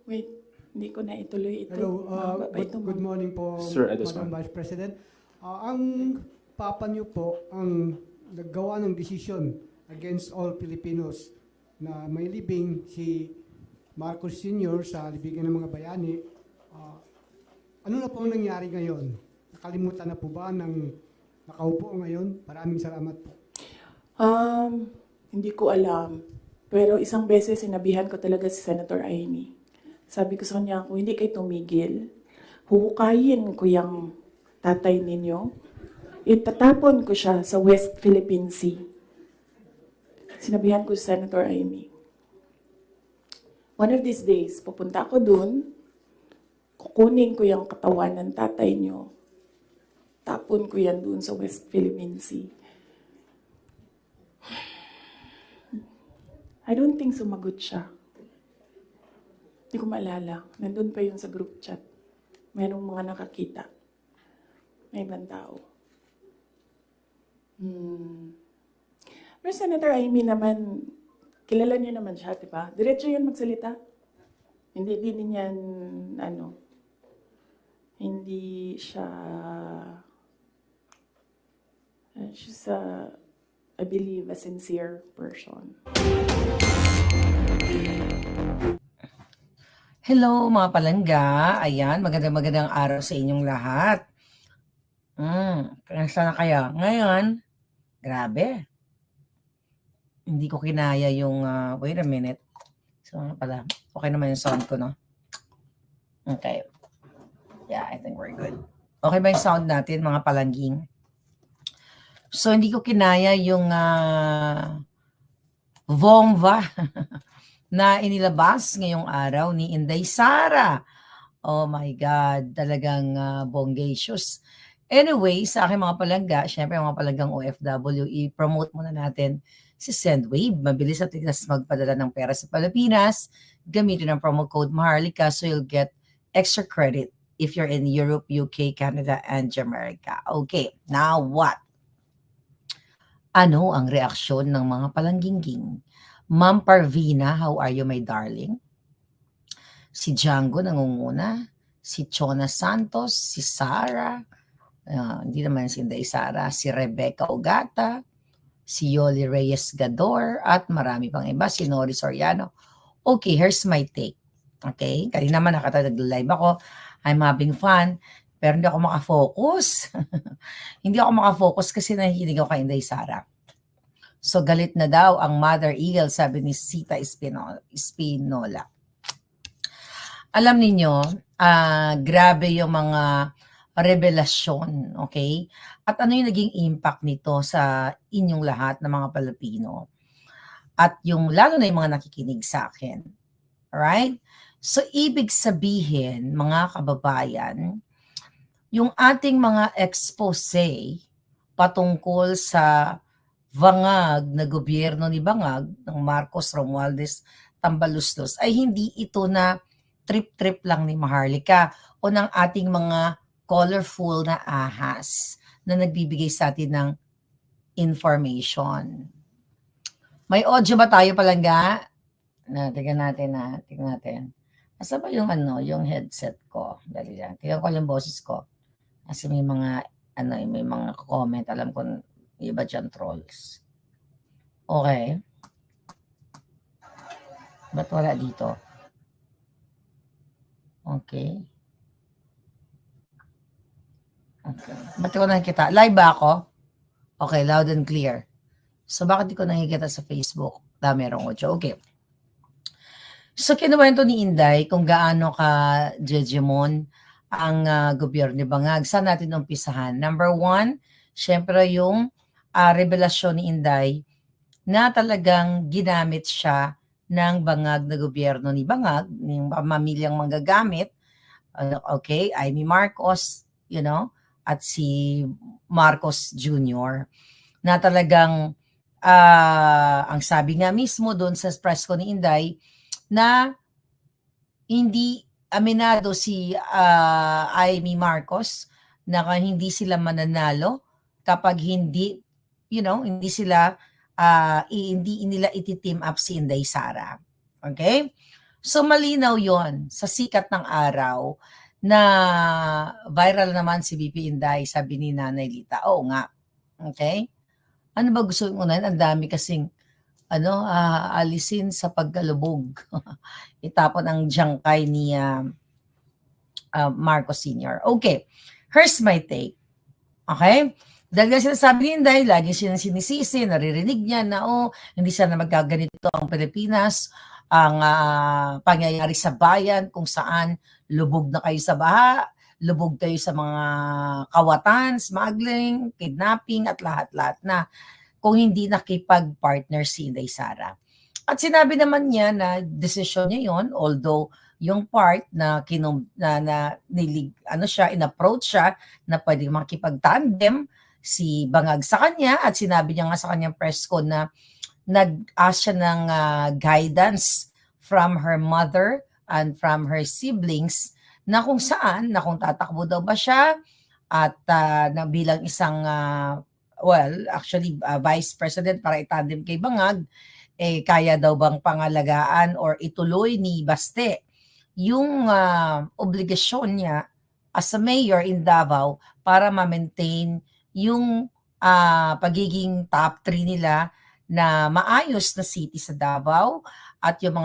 Wait, hindi ko na ituloy ito. Hello, Mahaba pa ito, good ma'am. morning po, Sir Edisman. Madam Vice President. Ang papa niyo po ang naggawa ng desisyon against all Filipinos na may libing si Marcos Sr. sa libigan ng mga bayani. Ano na po ang nangyari ngayon? Nakalimutan na po ba ng nakaupo ngayon? Maraming salamat po. Hindi ko alam. Pero isang beses sinabihan ko talaga si Senator Amy. Sabi ko sa kanya, kung hindi kayo tumigil, huhukayin ko yung tatay ninyo. Itatapon ko siya sa West Philippine Sea. Sinabihan ko si Senator Amy. One of these days, pupunta ako dun, kukunin ko yung katawan ng tatay nyo. Tapon ko yan dun sa West Philippine Sea. I don't think sumagot siya. Hindi ko maalala. Nandun pa yun sa group chat. Merong mga nakakita. May ibang tao. Pero Senator Amy naman, kilala niyo naman siya, di ba? Diretso yan magsalita. Hindi din yan, hindi siya, she's I believe, a sincere person. Hello mga palangga. Ayan, magandang araw sa inyong lahat. Kaya na kaya? Ngayon, grabe. Hindi ko kinaya yung, wait a minute. So, pala, okay naman yung sound ko, no? Okay. Yeah, I think we're good. Okay ba yung sound natin, mga palangging? So, hindi ko kinaya yung bomba na inilabas ngayong araw ni Inday Sara. Oh my God, talagang bongacious. Anyway, sa aking mga palangga, syempre mga palanggang OFW, i-promote muna natin si SendWave. Mabilis at tigas magpadala ng pera sa Pilipinas. Gamitin ang promo code Maharlika so you'll get extra credit if you're in Europe, UK, Canada, and Jamaica. Okay, now what? Ano ang reaksyon ng mga palangginging? Ma'am Parvina, how are you, my darling? Si Django nangunguna, si Chona Santos, si Sara, hindi naman si Inday Sara, si Rebecca Ogata, si Yoli Reyes Gador, at marami pang iba, si Nori Soriano. Okay, here's my take. Okay, kanina naman nag-live ako, I'm having fun, pero hindi ako makafocus. Hindi ako makafocus kasi nahihilig ako kay Inday Sara. So galit na daw ang Mother Eagle, sabi ni Sita Espinola. Alam ninyo, grabe yung mga revelasyon, okay? At ano yung naging impact nito sa inyong lahat ng mga Pilipino? At yung lalo na yung mga nakikinig sa akin. Alright? So ibig sabihin, mga kababayan, yung ating mga expose patungkol sa bangag na gobyerno ni Bangag ng Marcos Romualdez Tambaluslos ay hindi ito na trip-trip lang ni Maharlika o ng ating mga colorful na ahas na nagbibigay sa atin ng information. May audio ba tayo palangga? Tingnan natin. Asa ba yung yung headset ko? Dali lang. Tingnan ko yung boses ko. Kasi may mga may mga comment, alam ko iba dyan trolls. Okay. Ba't wala dito? Okay. Ba't ko nakikita? Live ba ako? Okay, loud and clear. So bakit di ko nakikita sa Facebook? Merong audio. Okay. So kinuwento ni Inday kung gaano ka Jejemon ang gobyerno ni Bangag. Saan natin umpisahan? Number 1, syempre yung revelasyon ni Inday na talagang ginamit siya ng Bangag na gobyerno ni Bangag, ng pamilyang manggagamit, okay, Amy Marcos, at si Marcos Jr. na talagang ang sabi nga mismo doon sa press ko ni Inday na hindi aminado si Amy Marcos na hindi sila mananalo kapag hindi hindi sila hindi nila iti-team up si Inday Sara. Okay? So malinaw yon sa sikat ng araw na viral naman si BP Inday, sabi ni Nanay Lita. Oo nga. Okay? Ano ba gusto mo unahin? Ang dami kasing alisin sa pagkalubog. Itapon ang jangkay ni Marcos Sr. Okay. Here's my take. Okay? Dahil nga sinasabi ni Inday, lagi siya sinisisi, naririnig niya na hindi sana magkaganito ang Pilipinas, ang pangyayari sa bayan kung saan lubog na kayo sa baha, lubog kayo sa mga kawatan, smuggling, kidnapping at lahat-lahat na kung hindi nakipag-partner si Inday Sara. At sinabi naman niya na desisyon niya yon, although yung part na in-approach siya na pwede makipag-tandem si Bangag sa kanya, at sinabi niya nga sa kanyang press con na nag-ask siya ng guidance from her mother and from her siblings na kung saan, na kung tatakbo daw ba siya at na bilang isang vice president para itandem kay Bangag, kaya daw bang pangalagaan or ituloy ni Baste yung obligasyon niya as a mayor in Davao para ma-maintain yung pagiging top 3 nila na maayos na city sa Davao at yung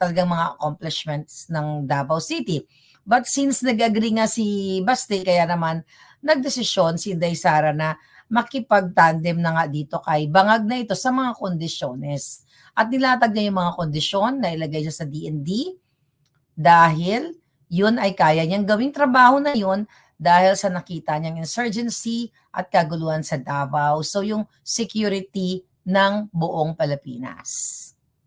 talagang mga accomplishments ng Davao City. But since nag-agree nga si Baste, kaya naman nagdesisyon si Inday Sara na makipag-tandem na nga dito kay Bangag na ito sa mga kondisyones. At nilatag niya yung mga kondisyon na ilagay niya sa DND dahil yun ay kaya niyang gawing trabaho na yun dahil sa nakita niyang insurgency at kaguluhan sa Davao. So yung security ng buong Pilipinas.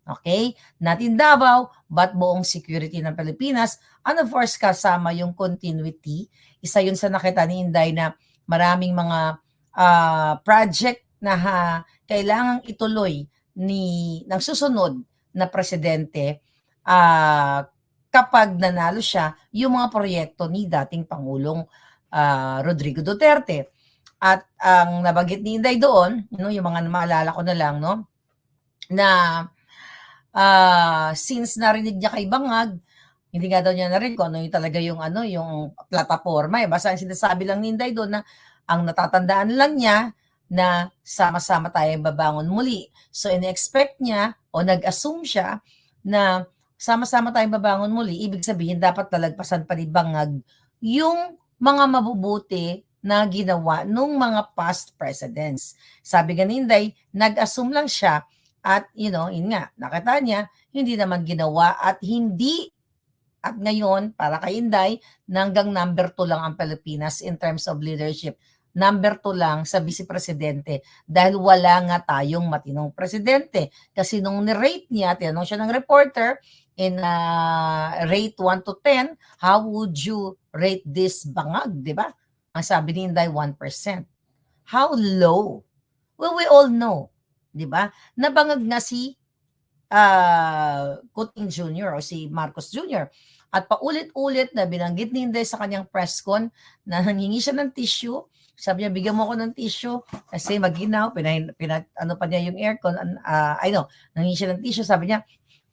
Okay? Not in Davao, but buong security ng Pilipinas. And of course, kasama yung continuity. Isa yun sa nakita ni Inday na maraming mga project na kailangang ituloy ng susunod na presidente kapag nanalo siya yung mga proyekto ni dating Pangulong Rodrigo Duterte. At ang nabanggit ni Inday doon, yung mga maalala ko na lang, na since narinig niya kay Bangag, hindi nga daw niya narinig kung ano yung talaga yung plataforma. Basta ang sinasabi lang ni Inday doon na ang natatandaan lang niya na sama-sama tayong babangon muli. So in-expect niya o nag-assume siya na sama-sama tayong babangon muli, ibig sabihin dapat talagpasan pa ni Bangag yung mga mabubuti na ginawa nung mga past presidents. Sabi nga ni Inday, nag-assume lang siya at yun nga, nakita niya, hindi naman ginawa at ngayon, para kay Inday, hanggang number 2 lang ang Pilipinas in terms of leadership. Number 2 lang sa vice-presidente dahil wala nga tayong matinong presidente. Kasi nung ni-rate niya, tinanong siya ng reporter, in rate 1 to 10, how would you rate this Bangag, di ba? Ang sabi ni Inday, 1%. How low? Well, we all know, di ba? Nabangag nga si Kuting Jr. o si Marcos Jr. At paulit-ulit na binanggit ni Inday sa kanyang press con na nangingi siya ng tissue. Sabi niya, bigyan mo ko ng tissue kasi maginaw. Ano pa niya yung aircon. Nangingi siya ng tissue. Sabi niya,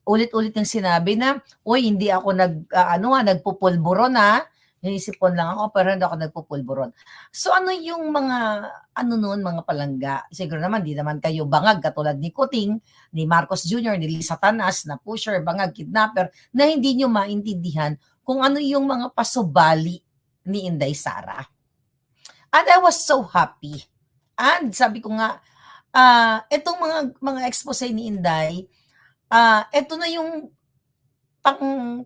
ulit-ulit yung sinabi na, uy, hindi ako nagpupulburon na. Naisipon lang ako, pero hindi ako nagpupulburon. So ano yung mga palangga? Siguro naman, di naman kayo Bangag katulad ni Kuting, ni Marcos Jr., ni Lisa Tanas, na pusher, Bangag, kidnapper, na hindi nyo maintindihan kung ano yung mga pasubali ni Inday Sara. And I was so happy. And sabi ko nga, itong mga expose ni Inday, ito na yung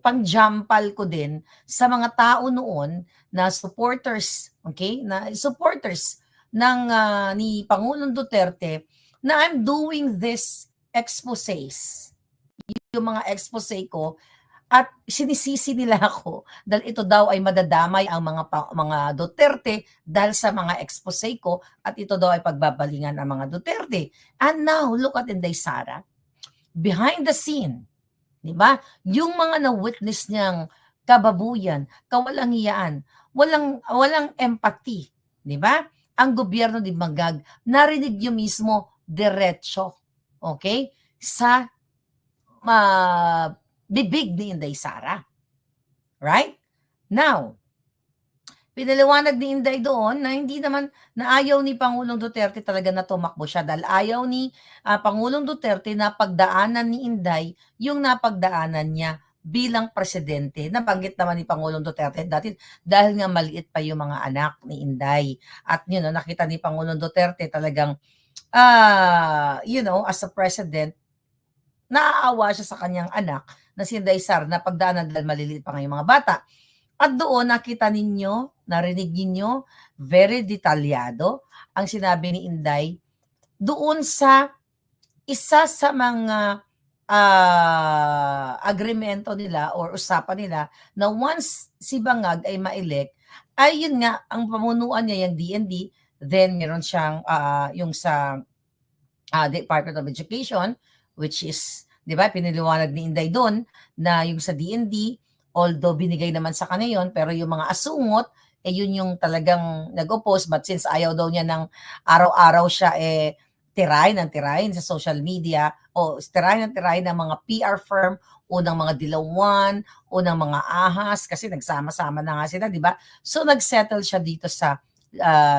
pang-jampal ko din sa mga tao noon na supporters, okay? Na supporters ng ni Pangulong Duterte na I'm doing this exposés. Yung mga expose ko at sinisisi nila ako dahil ito daw ay madadamay ang mga Duterte dahil sa mga expose ko at ito daw ay pagbabalingan ang mga Duterte. And now, look at Inday Sara. Behind the scene, di ba? Yung mga na-witness niyang kababuyan, kawalanghiyaan, walang empathy, di ba? Ang gobyerno ni Bangag, narinig niyo mismo diretso, okay? Sa bibig ni Inday Sara. Right? Now, pinaliwanag ni Inday doon na hindi naman na ayaw ni Pangulong Duterte talaga na tumakbo siya dahil ayaw ni Pangulong Duterte na pagdaanan ni Inday yung napagdaanan niya bilang presidente. Nabanggit naman ni Pangulong Duterte dati dahil nga maliit pa yung mga anak ni Inday. At yun, nakita ni Pangulong Duterte talagang, as a president, naaawa siya sa kanyang anak na si Inday Sara na pagdaanan dahil maliliit pa nga yung mga bata. At doon nakita ninyo, narinig ninyo, very detalyado ang sinabi ni Inday doon sa isa sa mga agreemento nila or usapan nila na once si Bangag ay ma-elect, ay yun nga, ang pamunuan niya yung DND, then meron siyang yung sa Department of Education, which is, di ba, piniliwanag ni Inday doon na yung sa DND, although binigay naman sa kanya yun, pero yung mga asungot, yun yung talagang nag-oppose, but since ayaw daw niya ng araw-araw siya tirahin sa social media, o tirahin ng mga PR firm, unang mga dilawan, unang mga ahas, kasi nagsama-sama na nga sila, di ba? So nagsettle siya dito sa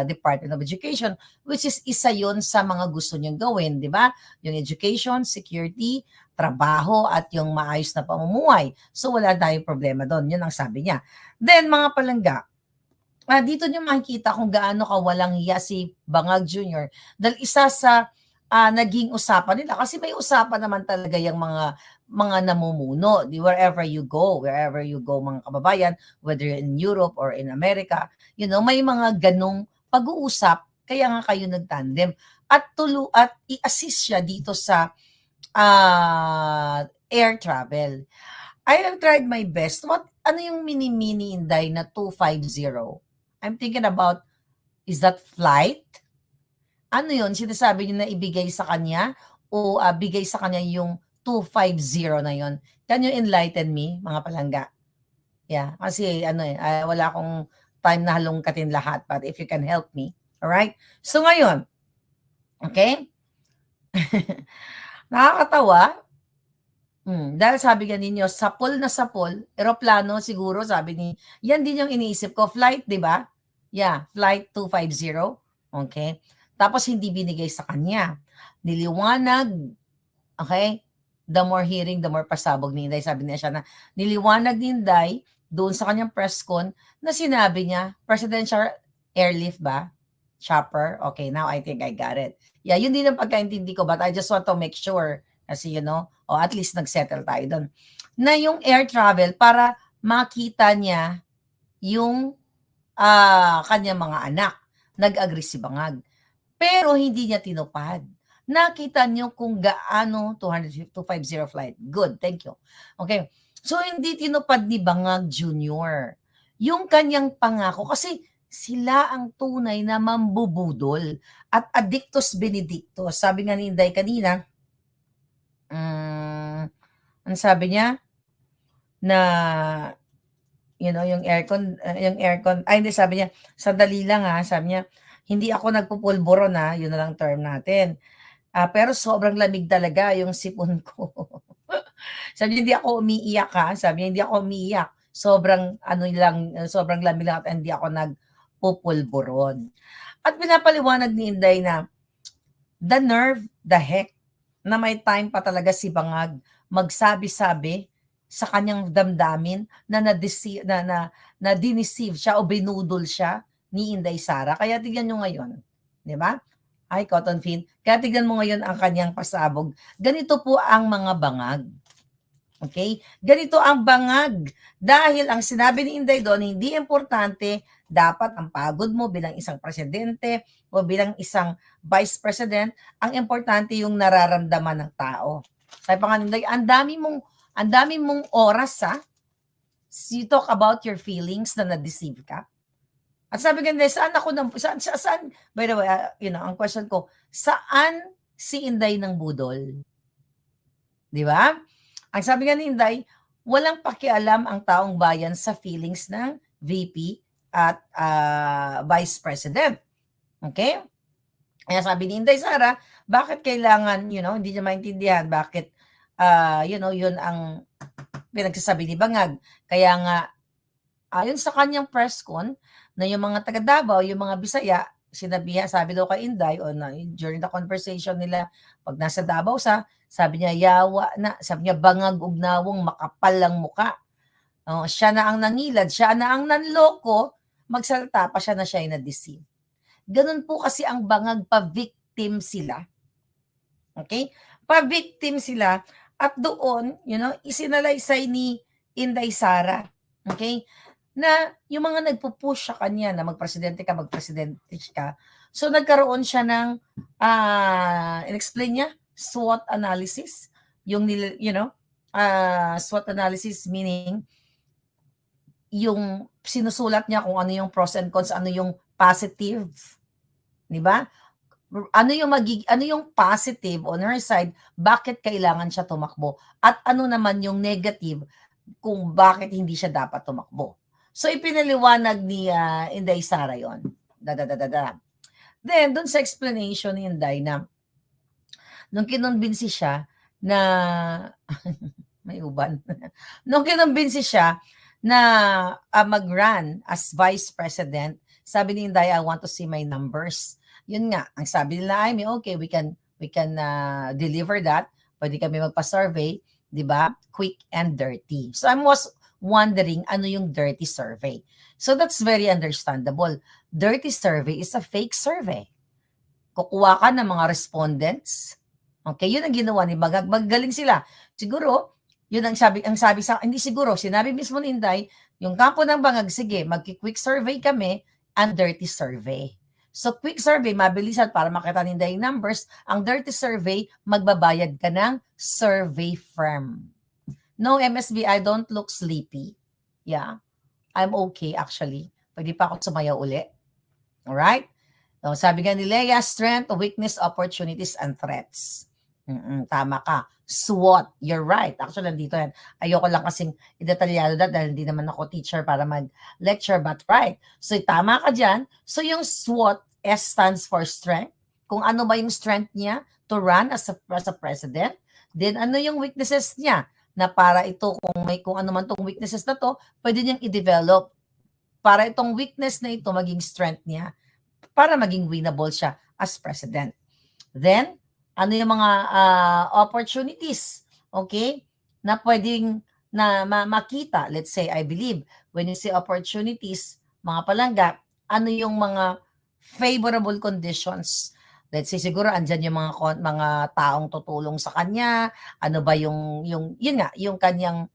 Department of Education, which is isa yun sa mga gusto niyang gawin, di ba? Yung education, security, trabaho, at yung maayos na pamumuhay. So wala tayong problema doon. Yun ang sabi niya. Then mga palangga, dito niyo makikita kung gaano kawalang hiya si Bangag Jr. Dahil isa sa naging usapan nila, kasi may usapan naman talaga yung mga namumuno, wherever you go mga kababayan, whether in Europe or in America, may mga ganong pag-uusap, kaya nga kayo nagtandem at i-assist siya dito sa air travel. I have tried my best. Ano yung mini Inday na 250? I'm thinking about, is that flight? Ano yun? Sinasabi niyo na ibigay sa kanya o bigay sa kanya yung 250 na yun? Can you enlighten me, mga palangga? Yeah, kasi wala akong time na halongkatin lahat, but if you can help me. Alright? So ngayon, okay? Nakakatawa. Dahil sabi nga ninyo, sapol na sapol, eroplano siguro, sabi ni, yan din yung iniisip ko, flight, di ba? Yeah, flight 250. Okay? Tapos hindi binigay sa kanya. Niliwanag, okay? The more hearing, the more pasabog ni Inday. Sabi niya siya na, niliwanag ni Inday doon sa kanyang press con na sinabi niya, presidential airlift ba? Chopper? Okay, now I think I got it. Yeah, yun din ang pagkaintindi ko, but I just want to make sure kasi o at least nagsettle tayo doon, na yung air travel para makita niya yung kanyang mga anak. Nag-agree si Bangag. Pero hindi niya tinupad. Nakita niyo kung gaano 250 flight. Good, thank you. Okay, so hindi tinupad ni Bangag Jr. yung kanyang pangako kasi sila ang tunay na mambubudol at addictus benedictus. Sabi nga ni Inday kanina, ang sabi niya na yung aircon, hindi, sabi niya, sandali lang sabi niya, hindi ako nagpupulburo yun na lang term natin. Pero sobrang lamig talaga yung sipon ko. Sabi niya, hindi ako umiiyak sabi niya, hindi ako umiiyak. Sobrang lamig lang at hindi ako nagpupulburon. At pinapaliwanag ni Inday na the nerve, the heck, na may time pa talaga si Bangag magsabi-sabi sa kanyang damdamin na na-deceive siya o binudol siya ni Inday Sara. Kaya tignan nyo ngayon, di ba? Ay, Cotton Fin. Kaya tignan mo ngayon ang kanyang pasabog. Ganito po ang mga bangag. Okay? Ganito ang bangag. Dahil ang sinabi ni Inday doon, hindi importante, dapat ang pagod mo bilang isang presidente o bilang isang vice president, ang importante yung nararamdaman ng tao. Sabi pa nga Inday, ang dami mong oras you talk about your feelings na na-deceive ka. At sabi nga Inday, saan, by the way, ang question ko, saan si Inday ng budol? Di ba? Ang sabi nga ni Inday, walang pakialam ang taong bayan sa feelings ng VP at Vice President. Okay? Kaya sabi ni Inday Sara, bakit kailangan, hindi niya maintindihan, bakit, yun ang pinagsasabi ni Bangag. Kaya nga, ayon sa kanyang press con, na yung mga taga Davao, yung mga Bisaya, sabi daw kay Inday, during the conversation nila, pag nasa Davao sabi niya, yawa na, sabi niya, Bangag ugnawong makapal lang muka. Siya na ang nangilad, siya na ang nanloko, magsalita pa siya na siya ay na-deceive. Ganun po kasi ang Bangag, pa-victim sila. Okay? Pa-victim sila at doon, isinalaysay ni Inday Sara, okay? Na yung mga nagpo-push sa kanya na magpresidente ka. So nagkaroon siya ng in-explain niya SWOT analysis, yung SWOT analysis meaning yung sinusulat niya kung ano yung pros and cons, ano yung positive, 'di ba? Ano yung positive on her side, bakit kailangan siya tumakbo? At ano naman yung negative kung bakit hindi siya dapat tumakbo? So ipinaliwanag ni Inday Sara yon. Then doon sa explanation ni Inday na nung kinumbinsi siya na may uban. Nung kinumbinsi siya na mag-run as vice president, sabi ni Inday, I want to see my numbers. Yun nga, ang sabi nila, okay, we can deliver that. Pwede kami magpa-survey, di ba? Quick and dirty. So I was wondering, ano yung dirty survey? So that's very understandable. Dirty survey is a fake survey. Kukuha ka ng mga respondents. Okay, yun ang ginawa ni Bangag. Magaling sila. Siguro, yun ang sabi sa, hindi siguro, sinabi mismo ni Inday, yung kampo ng Bangag, sige, mag-quick survey kami, and dirty survey. So, quick survey, mabilisan para makita ninda yung numbers. Ang dirty survey, magbabayad ka ng survey firm. No, MSB, I don't look sleepy. Yeah, I'm okay actually. Pwede pa ako sumayaw uli. Alright? So, sabi nga ni Leia, strength, weakness, opportunities, and threats. Tama ka. SWOT, you're right. Actually, nandito yan. Ayoko lang kasing idetalyado dahil hindi naman ako teacher para mag-lecture, but right. So, tama ka dyan. So, yung SWOT, S stands for strength. Kung ano ba yung strength niya to run as a president. Then, ano yung weaknesses niya na para ito, kung ano man tong weaknesses na to, pwede niyang i-develop para itong weakness na ito maging strength niya para maging winnable siya as president. Then, ano yung mga opportunities, okay, na pwedeng na makita. Let's say, I believe, when you say opportunities, mga palangga, ano yung mga favorable conditions? Let's say, siguro, andyan yung mga taong tutulong sa kanya, ano ba yun nga, yung kanyang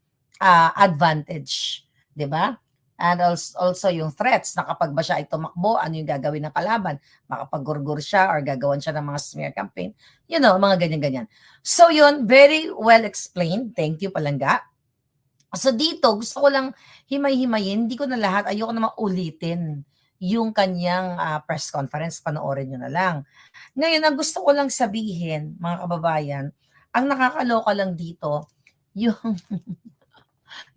advantage, di ba? And also yung threats, na kapag ba siya ay tumakbo, ano yung gagawin ng kalaban? Makapag-gurgur siya or gagawan siya ng mga smear campaign. Mga ganyan-ganyan. So yun, very well explained. Thank you, Palangga. So dito, gusto ko lang himay-himayin. Hindi ko na lahat, ayoko na maulitin yung kanyang press conference. Panoorin nyo na lang. Ngayon, ang gusto ko lang sabihin, mga kababayan, ang nakakaloka lang dito,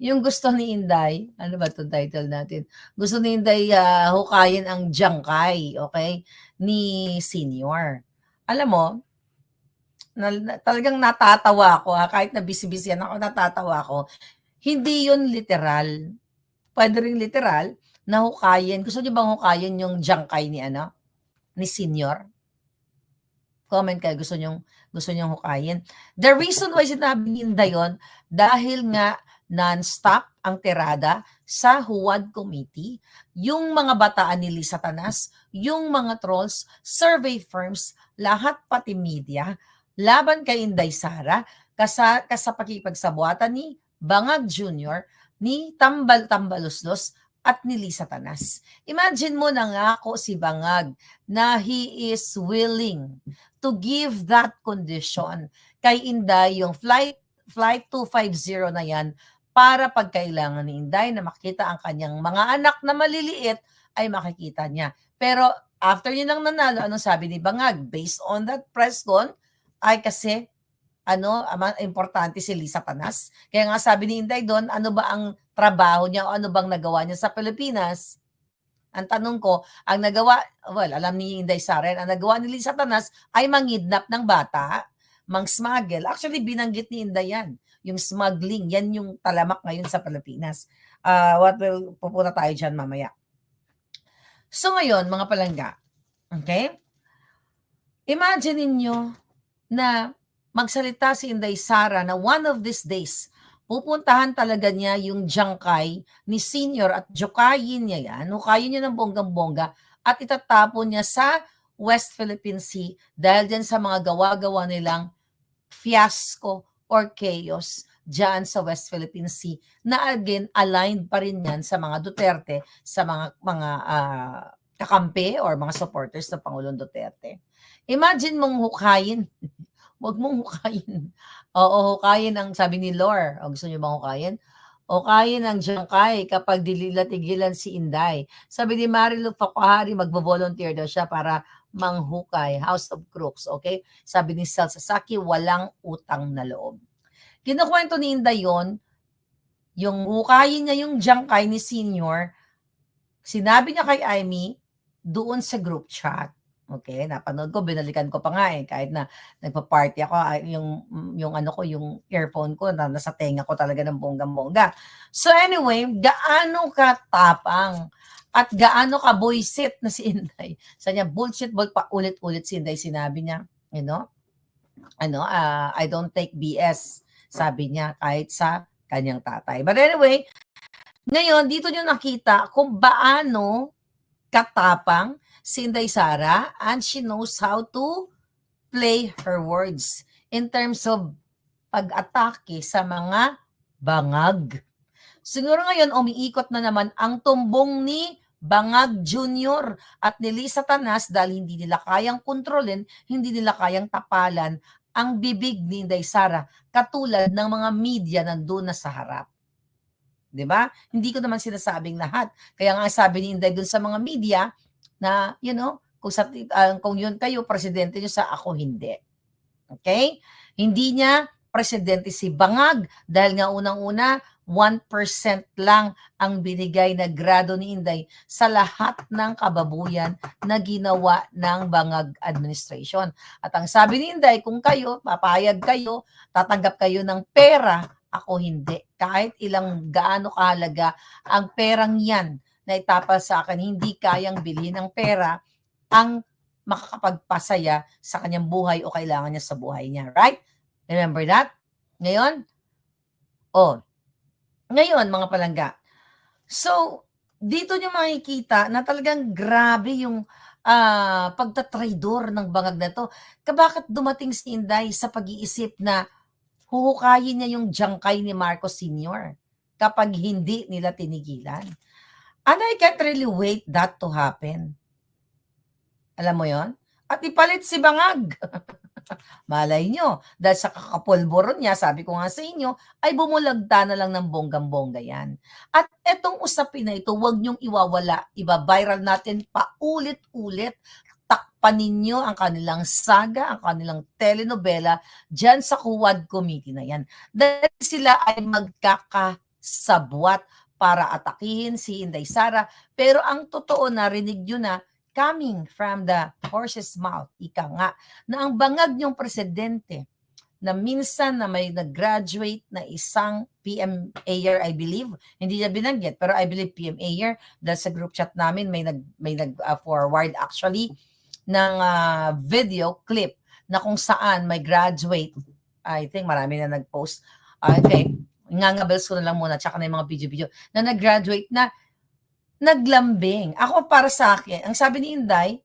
yung gusto ni Inday, ano ba itong title natin? Gusto ni Inday hukayin ang jangkay, okay, ni senior. Alam mo, talagang natatawa ako, kahit na busy-busy yan ako, natatawa ako. Hindi yun literal. Pwede rin literal na hukayin. Gusto niyo bang hukayin yung jangkay ni senior? Comment kayo, gusto niyong hukayin. The reason why sinabi ni Inday yun, dahil nga non-stop ang tirada sa Huwad Committee, yung mga bataan ni Lisa Tanas, yung mga trolls, survey firms, lahat pati media, laban kay Inday Sara, kasapakipagsabuatan ni Bangag Jr., ni Tambaluslos, at ni Lisa Tanas. Imagine mo nangako si Bangag na he is willing to give that condition kay Inday, yung flight 250 na yan, para pagkailangan ni Inday na makita ang kanyang mga anak na maliliit ay makikita niya. Pero after niya nang nanalo, anong sabi ni Bangag? Based on that press con, ay kasi importante si Lisa Tanas. Kaya nga sabi ni Inday doon, ano ba ang trabaho niya o ano bang nagawa niya sa Pilipinas? Ang tanong ko, ang nagawa, alam ni Inday Sara, ang nagawa ni Lisa Tanas ay mangidnap ng bata, mang-smuggle. Actually, binanggit ni Inday yan. yung smuggling, yan yung talamak ngayon sa Pilipinas. Pupunta tayo dyan mamaya. So ngayon, mga palangga, okay? Imagine ninyo na magsalita si Inday Sara na one of these days, pupuntahan talaga niya yung jangkay ni Senior at jokayin niya yan, hukayin niya ng bonggang-bongga at itatapon niya sa West Philippine Sea dahil dyan sa mga gawa-gawa nilang fiasco or chaos dyan sa West Philippine Sea na again, aligned pa rin yan sa mga Duterte, sa mga kakampi or mga supporters ng Pangulong Duterte. Imagine mong hukayin. Huwag mong hukayin. Oo, hukayin ang sabi ni Lore. O, gusto niyo bang hukayin? Hukayin ang jangkay kapag dilila-tigilan si Inday. Sabi ni Marilu Fakahari, magbo-volunteer daw siya para manghukay. House of Crooks, okay? Sabi ni Sal Sasaki, walang utang na loob. Kinukwento ni Inday yon, yung hukayin niya yung jangkay ni Senior, sinabi niya kay Amy doon sa group chat. Okay, napanood ko, binalikan ko pa nga kahit na nagpa-party ako, yung earphone ko na nasa tenga ko talaga ng bonggang-bongga. So anyway, gaano ka tapang at gaano ka buisit na si Inday. Sa niya, bullshit, pa ulit-ulit si Inday, sinabi niya, I don't take BS, sabi niya kahit sa kanyang tatay. But anyway, ngayon, dito niyo nakita kung paano katapang si Inday Sara, and she knows how to play her words in terms of pag-atake sa mga bangag. Siguro ngayon, umiikot na naman ang tumbong ni Bangag Jr. at ni Lisa Tanas dahil hindi nila kayang kontrolin, hindi nila kayang tapalan ang bibig ni Inday Sara, katulad ng mga media nandun na sa harap. Diba? Hindi ko naman sinasabing lahat. Kaya nga sabi ni Inday dun sa mga media, na, kung yun kayo, presidente nyo, sa ako hindi. Okay? Hindi niya presidente si Bangag dahil nga unang-una, 1% lang ang binigay na grado ni Inday sa lahat ng kababuyan na ginawa ng Bangag administration. At ang sabi ni Inday, kung kayo, papayag kayo, tatanggap kayo ng pera, ako hindi. Kahit ilang gaano kahalaga ang perang yan na itapal sa akin, hindi kayang bilhin ng pera ang makakapagpasaya sa kanyang buhay o kailangan niya sa buhay niya. Right? Remember that? Ngayon, mga palangga. So, dito niyo makikita na talagang grabe yung pagtatraidor ng bangag na to. Bakit dumating si Inday sa pag-iisip na huhukayin niya yung jangkay ni Marcos Sr. kapag hindi nila tinigilan? And I can't really wait that to happen. Alam mo yon? At ipalit si Bangag. Malay nyo, dahil sa kakapulboro niya, sabi ko nga sa inyo, ay bumulagta na lang ng bonggang-bongga yan. At etong usapin na ito, huwag nyong iwawala. Iba-viral natin paulit-ulit. Takpan ninyo ang kanilang saga, ang kanilang telenovela dyan sa Quad Committee na yan. Dahil sila ay magkakasabwat para atakihin si Inday Sara. Pero ang totoo, narinig nyo na, coming from the horse's mouth, ika nga, na ang bangag niyong presidente, na minsan na may nag-graduate na isang PMA year, I believe, hindi niya binanggit, pero I believe PMA year, dahil sa group chat namin, may nag-forward actually, ng video clip, na kung saan may graduate, I think marami na nag-post, okay, ngangabels ko na lang muna, tsaka na yung mga video-video, na nag-graduate na naglambing. Ako, para sa akin, ang sabi ni Inday,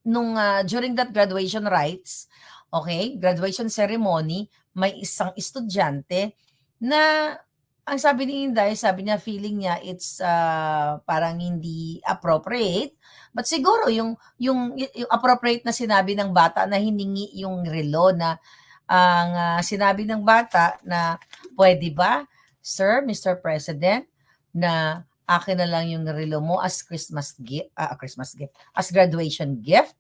nung during that graduation rites, okay, graduation ceremony, may isang estudyante na, ang sabi ni Inday, sabi niya, feeling niya it's parang hindi appropriate, but siguro yung appropriate na sinabi ng bata na hiningi yung relo na, ang sinabi ng bata na, pwede ba, Sir, Mr. President, na akin na lang yung relo mo as Christmas gift, as graduation gift.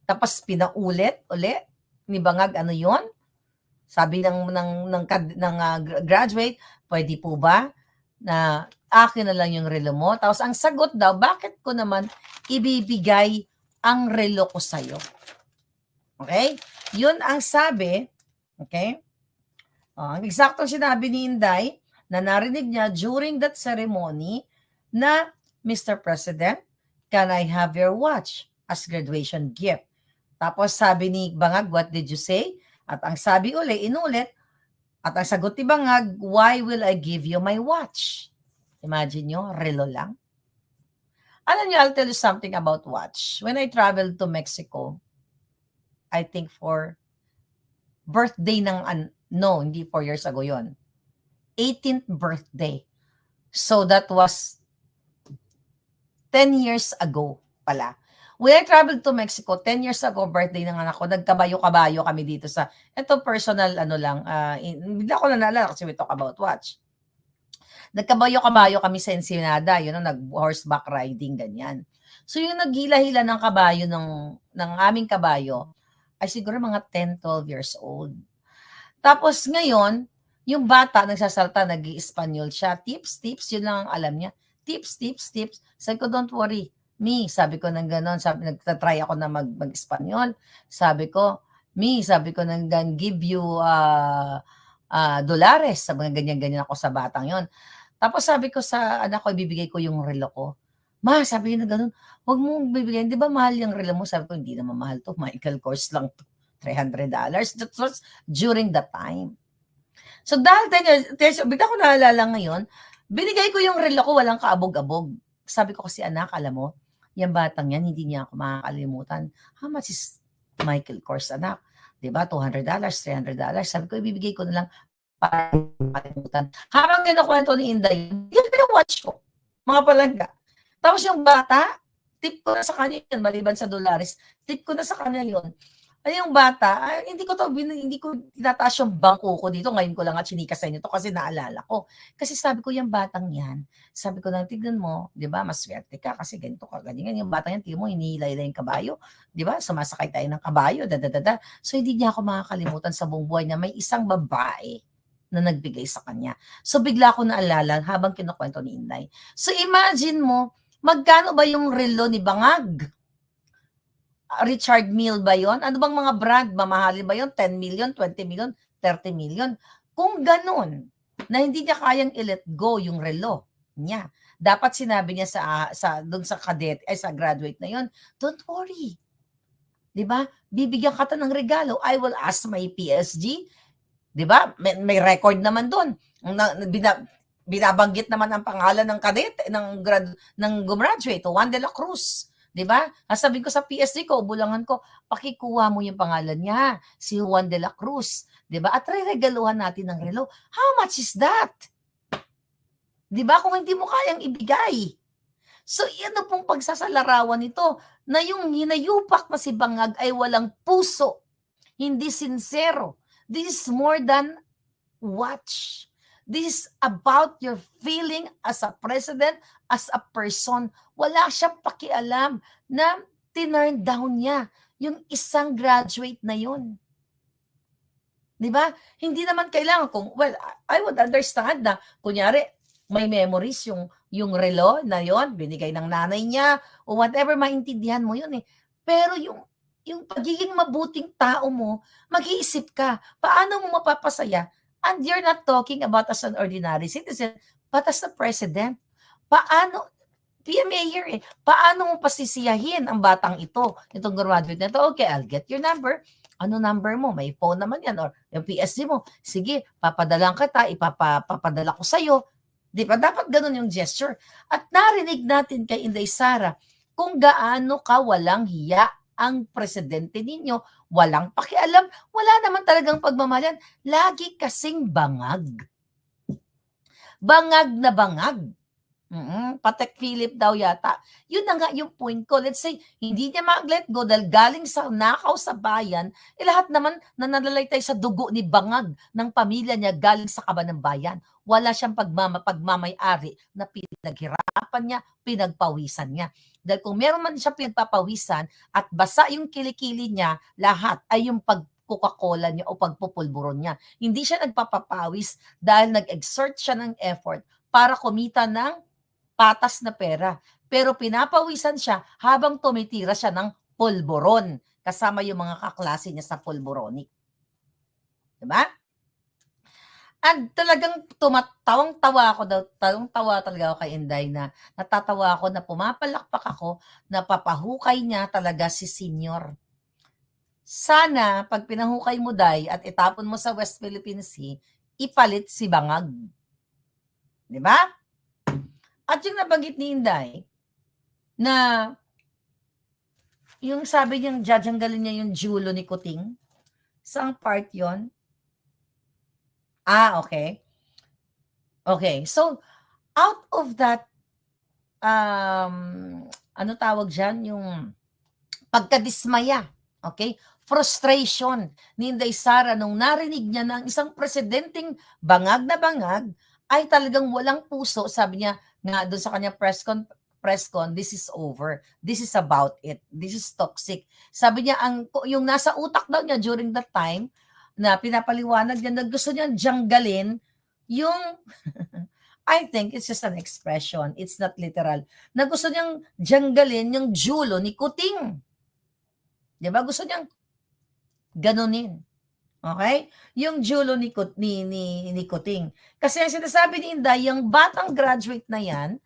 Tapos pinaulit uli ni Bangag, ano yon? Sabi ng graduate, pwede po ba na akin na lang yung relo mo? Tapos ang sagot daw, bakit ko naman ibibigay ang relo ko sa'yo? Okay? Yun ang sabi, okay? Ang eksaktong sinabi ni Inday na narinig niya during that ceremony na, Mr. President, can I have your watch as graduation gift? Tapos sabi ni Bangag, what did you say? At ang sabi inulit, at ang sagot ni Bangag, why will I give you my watch? Imagine nyo, relo lang. Alam nyo, I'll tell you something about watch. When I traveled to Mexico, I think for birthday ng, no, hindi 4 years ago yon, 18th birthday. So that was 10 years ago pala. When I traveled to Mexico, 10 years ago, birthday ng anak ko, nagkabayo-kabayo kami dito sa, ito personal, hindi ako na naalala kasi we talk about watch. Nagkabayo-kabayo kami sa Ensenada, nag-horseback riding, ganyan. So yung naghila-hila ng kabayo, ng aming kabayo, ay siguro mga 10, 12 years old. Tapos ngayon, yung bata nagsasalta, nag-i-Espanyol siya. Tips, yun lang ang alam niya. Tips. Sabi ko, don't worry. Sabi ko nang gano'n, nagtatry ako na mag-Espanyol. Sabi ko nang give you dolares. Sabi ganyan-ganyan ako sa batang yon. Tapos sabi ko sa anak ko, ibibigay ko yung relo ko. Ma, sabi niya na gano'n, huwag mong bibigyan. Di ba mahal yung relo mo? Sabi ko, hindi naman mahal to. Michael Kors lang to. $300. That was during that time. So dahil 10 years, bigla ko naalala ngayon, binigay ko yung relo ko, walang kaabog-abog. Sabi ko kasi, anak, alam mo, yung batang yan, hindi niya ako makakalimutan. How much is Michael Kors, anak? Diba? $200, $300. Sabi ko, ibibigay ko na lang para makalimutan. Habang kinukwento ni Inday, yun yung watch ko. Mga palangga. Tapos yung bata, tip ko na sa kanya yun, maliban sa dolares, tip ko na sa kanya yun. Ay, yung bata, hindi ko tinataas yung bangko ko dito. Ngayon ko lang at chinika sa inyo to kasi naalala ko. Kasi sabi ko, yung batang yan, sabi ko lang, tignan mo, di ba, maswerte ka kasi ganito ka, ganyan. Yung batang yan, tignan mo, hinihila-hila yung kabayo. Di ba, sumasakay tayo ng kabayo, So, hindi niya ako makakalimutan sa buong buhay niya. May isang babae na nagbigay sa kanya. So, bigla ko naalala habang kinukwento ni Inday. So, imagine mo, magkano ba yung relo ni Bangag? Richard Mille ba yon? Ano bang mga brand? Mamahalin ba yon? 10 million, 20 million, 30 million? Kung ganun, na hindi niya kayang i-let go yung relo niya, dapat sinabi niya doon sa cadet, sa graduate na yon, don't worry. Diba? Bibigyan ka ng regalo. I will ask my PSG. Diba? May record naman doon. Binabanggit naman ang pangalan ng cadet, ng gumraduate, Juan de la Cruz. Diba? Sabi ko sa PSG ko, bulangan ko, pakikuha mo yung pangalan niya, si Juan de la Cruz. Diba? At regaluhan natin ng relo. How much is that? Diba? Kung hindi mo kayang ibigay. So, ano pong pagsasalarawan nito na yung hinayupak na si Bangag ay walang puso, hindi sincero. This is more than watch. This is about your feeling as a president, as a person. Wala siyang pakialam na tinurn down niya yung isang graduate na yun. Diba? Hindi naman kailangan I would understand na, kunyari, may memories yung relo na yon, binigay ng nanay niya, o whatever, maintindihan mo yun eh. Pero yung pagiging mabuting tao mo, mag-iisip ka, paano mo mapapasaya? And you're not talking about as an ordinary citizen, but as a president. Paano, PMA here paano mo pasisiyahin ang batang ito, itong graduate na ito? Okay, I'll get your number. Ano number mo? May phone naman yan. Or yung PSG mo. Sige, papadalang kita, ipapadala ko sa'yo. Di ba? Dapat ganun yung gesture. At narinig natin kay Inday Sara kung gaano ka walang hiya ang presidente ninyo, walang pakialam, wala naman talagang pagmamahalan. Lagi kasing bangag. Bangag na bangag. Patek Philip daw yata. Yun na nga yung point ko. Let's say, hindi niya mag-let go dahil galing sa nakaw sa bayan, lahat naman nananalaytay sa dugo ni Bangag ng pamilya niya galing sa kaba ng bayan. Wala siyang pagmamay-ari na pinaghirapan niya, pinagpawisan niya. Dahil kung meron man siyang pinagpapawisan at basa yung kilikili niya, lahat ay yung pag-Coca-Cola niya o pagpupulburon niya. Hindi siya nagpapapawis dahil nag-exert siya ng effort para kumita ng patas na pera. Pero pinapawisan siya habang tumitira siya ng pulburon kasama yung mga kaklase niya sa pulburonic. Diba? And talagang tawang-tawa ako daw, tawang-tawa talaga ako kay Inday na natatawa ako na pumapalakpak ako na papahukay niya talaga si Senior. Sana 'pag pinahukay mo, Day, at itapon mo sa West Philippine Sea, ipalit si Bangag, 'di ba? At yung nabanggit ni Inday na yung sabi niyang jajanggalin niya yung julo ni Kuting, saang part 'yon? Okay. Okay, so out of that, ano tawag diyan, yung pagkadismaya, okay, frustration ni Inday Sara nung narinig niya na ang isang presidenteng bangag na bangag ay talagang walang puso. Sabi niya nga do'n sa kanyang press con, "This is over. This is about it. This is toxic." Sabi niya yung nasa utak daw niya during that time na pinapaliwanag niya na gusto niyang janggalin yung I think it's just an expression, it's not literal, na gusto niyang janggalin yung julo ni Kuting. 'Di ba? Gusto niyang ganunin. Okay? Yung julo ni Kuting. Kasi ang sinasabi ni Inday, yung batang graduate na yan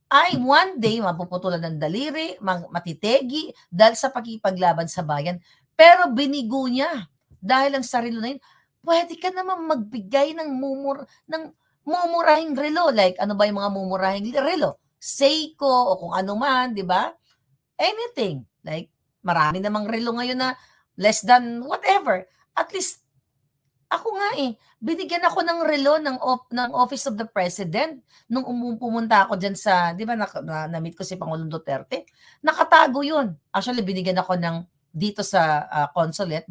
ay one day mapuputulan ng daliri, matitegi dahil sa pakikipaglaban sa bayan. Pero binigo niya dahil ang sarili na yun, pwede ka naman magbigay ng mumurahing relo. Like, ano ba yung mga mumurahing relo? Seiko o kung ano man, di ba? Anything. Like, marami namang relo ngayon na less than whatever. At least, ako nga binigyan ako ng relo ng Office of the President nung pumunta ako dyan sa, di ba, na-meet ko si Pangulong Duterte. Nakatago yun. Actually, binigyan ako dito sa consulate,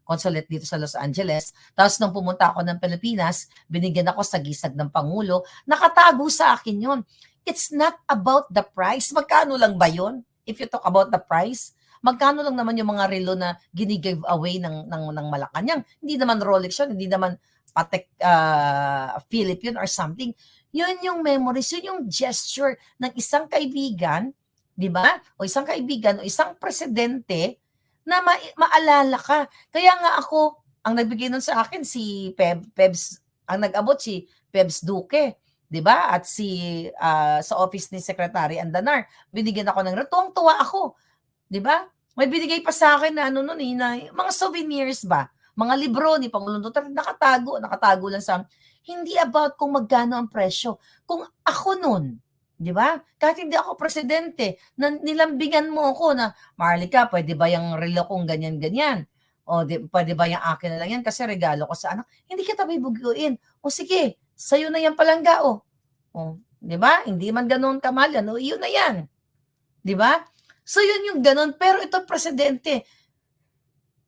consulate dito sa Los Angeles. Tapos nung pumunta ako ng Pilipinas, binigyan ako sa gisag ng Pangulo. Nakatago sa akin yun. It's not about the price. Magkano lang ba yun? If you talk about the price, magkano lang naman yung mga relo na gini-give away ng Malacanang? Hindi naman Rolex yun, hindi naman Patek Philippe yun or something. Yun yung memories, yun yung gesture ng isang kaibigan, di ba? O isang kaibigan, o isang presidente na maalala ka. Kaya nga ako, ang nagbigay nun sa akin si Pebs, ang nag-abot si Pebs Duque, di ba? At sa office ni Secretary Andanar, binigyan ako ng tuwang-tuwa ako, di ba? May binigay pa sa akin na na mga souvenirs ba? Mga libro ni Pangulong Duterte, nakatago lang sa hindi about kung magkano ang presyo. Kung ako nun, di ba? Kahit hindi ako presidente, nilambingan mo ako na, Marlica, pwede ba yung relo kong ganyan-ganyan? O pwede ba yung akin na lang yan kasi regalo ko sa anak? Hindi kita bibuguin. O sige, sa'yo na yan palangga, o. Di ba? Hindi man ganun kamahal yan. O, yun na yan. Di ba? So, yun yung ganun. Pero ito, presidente,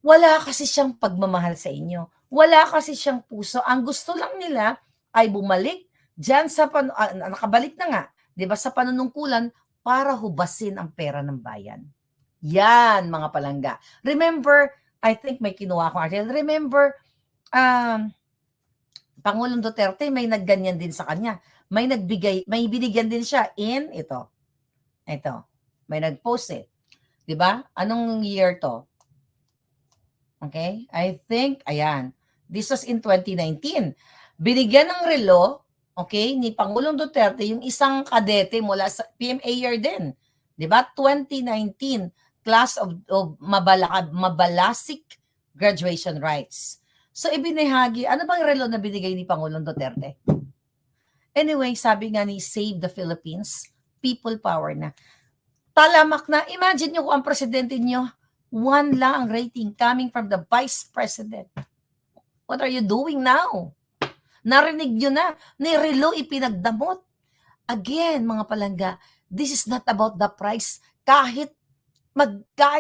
wala kasi siyang pagmamahal sa inyo. Wala kasi siyang puso. Ang gusto lang nila ay bumalik dyan sa, nakabalik na nga, di ba, sa panunungkulan para hubasin ang pera ng bayan. Yan, mga palangga. Remember, I think may kinuha ko article. Remember, Pangulong Duterte, may nagganyan din sa kanya. May binigyan din siya in ito. May nag-post di ba? Anong year to? Okay? I think, ayan. This was in 2019. Binigyan ng relo, okay, ni Pangulong Duterte yung isang kadete mula sa PMA year din. Di ba? 2019, class of Mabalasik graduation rights. So, ibinahagi, ano bang relo na binigay ni Pangulong Duterte? Anyway, sabi nga ni Save the Philippines, people power na. Talamak na. Imagine nyo kung ang presidente nyo, 1 lang ang rating coming from the vice president. What are you doing now? Narinig nyo na. Ni relo ipinagdamot. Again, mga palangga, this is not about the price. Kahit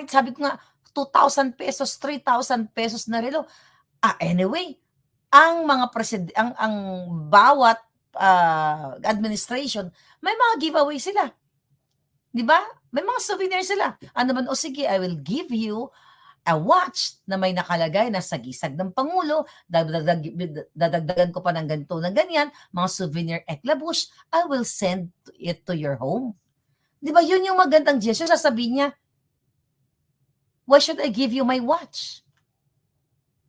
sabi ko nga, 2,000 pesos, 3,000 pesos na relo. Anyway, ang mga ang bawat administration, may mga giveaway sila. Di ba? May mga souvenir sila. Ano man, sige, I will give you a watch na may nakalagay na sa gisag ng Pangulo, dadagdagan ko pa ng ganito na ganyan, mga souvenir eklabush, I will send it to your home. Di ba? Yun yung magandang gesture. Sasabihin niya, why should I give you my watch?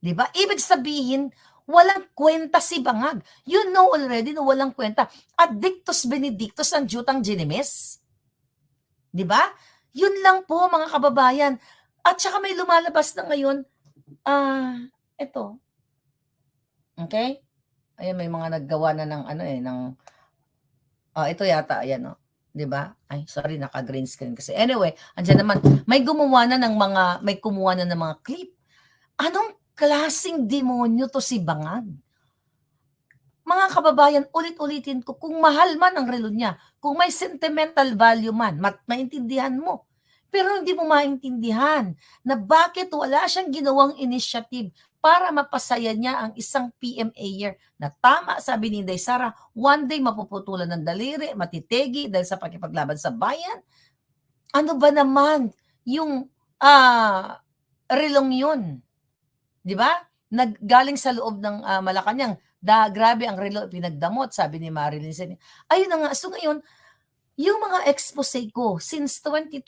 Di ba? Ibig sabihin, Walang kwenta si Bangag. You know already na walang kwenta. Addictus benedictus ang jutang ginimis. Di ba? Yun lang po, mga kababayan. At saka may lumalabas na ngayon, ito. Okay? Ayan, may mga naggawa na ng ito yata, ayan, 'di ba? Ay, sorry, naka-green screen kasi. Anyway, andiyan naman, may kumuha na ng mga clip. Anong klaseng demonyo to si Bangag? Mga kababayan, ulit-ulitin ko, kung mahal man ang relo niya, kung may sentimental value man, maintindihan mo. Pero hindi mo maintindihan na bakit wala siyang ginawang initiative para mapasaya niya ang isang PMA-er na tama, sabi ni Inday Sara, one day mapuputulan ng daliri, matitegi dahil sa pakipaglaban sa bayan. Ano ba naman yung relong yun? Di ba? Naggaling sa loob ng Malacanang, grabe ang relo, pinagdamot, sabi ni Marilyn Sen. Ayun na nga, so ngayon, yung mga expose ko since 2022,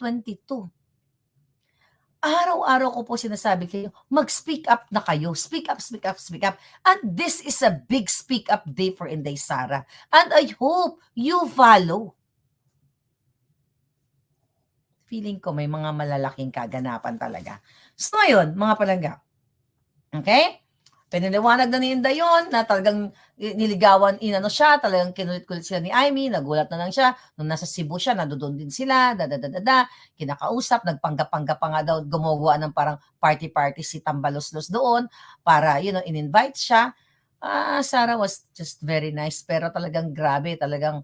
araw-araw ko po sinasabi kayo, mag-speak up na kayo. Speak up, speak up, speak up. And this is a big speak up day for Inday Sara. And I hope you follow. Feeling ko may mga malalaking kaganapan talaga. So ngayon, mga palangga, okay? Piniliwanag na ni Inday yun, na talagang niligawan, siya, talagang kinulit-kulit sila ni Amy, nagulat na lang siya, nung nasa Cebu siya, nandoon din sila, kinakausap, nagpanggap-panggap pa nga daw, gumagawa ng parang party-party si Tambalos-los doon, para, in-invite siya. Sarah was just very nice, pero talagang grabe, talagang,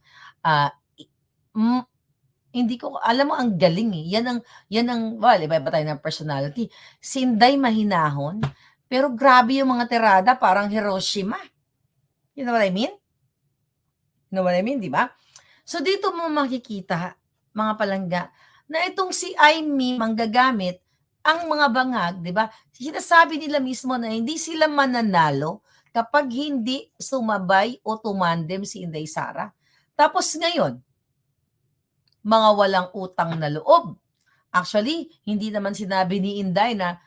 hindi ko, alam mo, ang galing eh. Yan ang, iba-iba tayo ng personality. Si Inday mahinahon, pero grabe yung mga tirada, parang Hiroshima. You know what I mean? You know what I mean, di ba? So dito mo makikita, mga palangga, na itong si Amy manggagamit ang mga bangag, di ba? Sinasabi nila mismo na hindi sila mananalo kapag hindi sumabay o tumandem si Inday Sara. Tapos ngayon, mga walang utang na loob. Actually, hindi naman sinabi ni Inday na,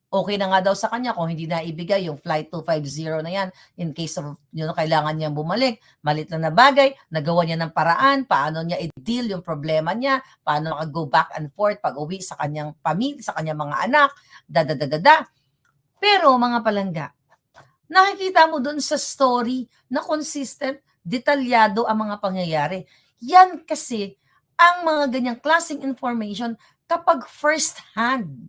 okay na nga daw sa kanya kung hindi na ibigay yung flight 250 na yan in case of, kailangan niyang bumalik. Malit na bagay, nagawa niya ng paraan, paano niya i-deal yung problema niya, paano maka-go back and forth pag uwi sa kanyang pamilya, sa kanyang mga anak, Pero mga palangga, nakikita mo dun sa story na consistent, detalyado ang mga pangyayari. Yan kasi ang mga ganyang klaseng information kapag first hand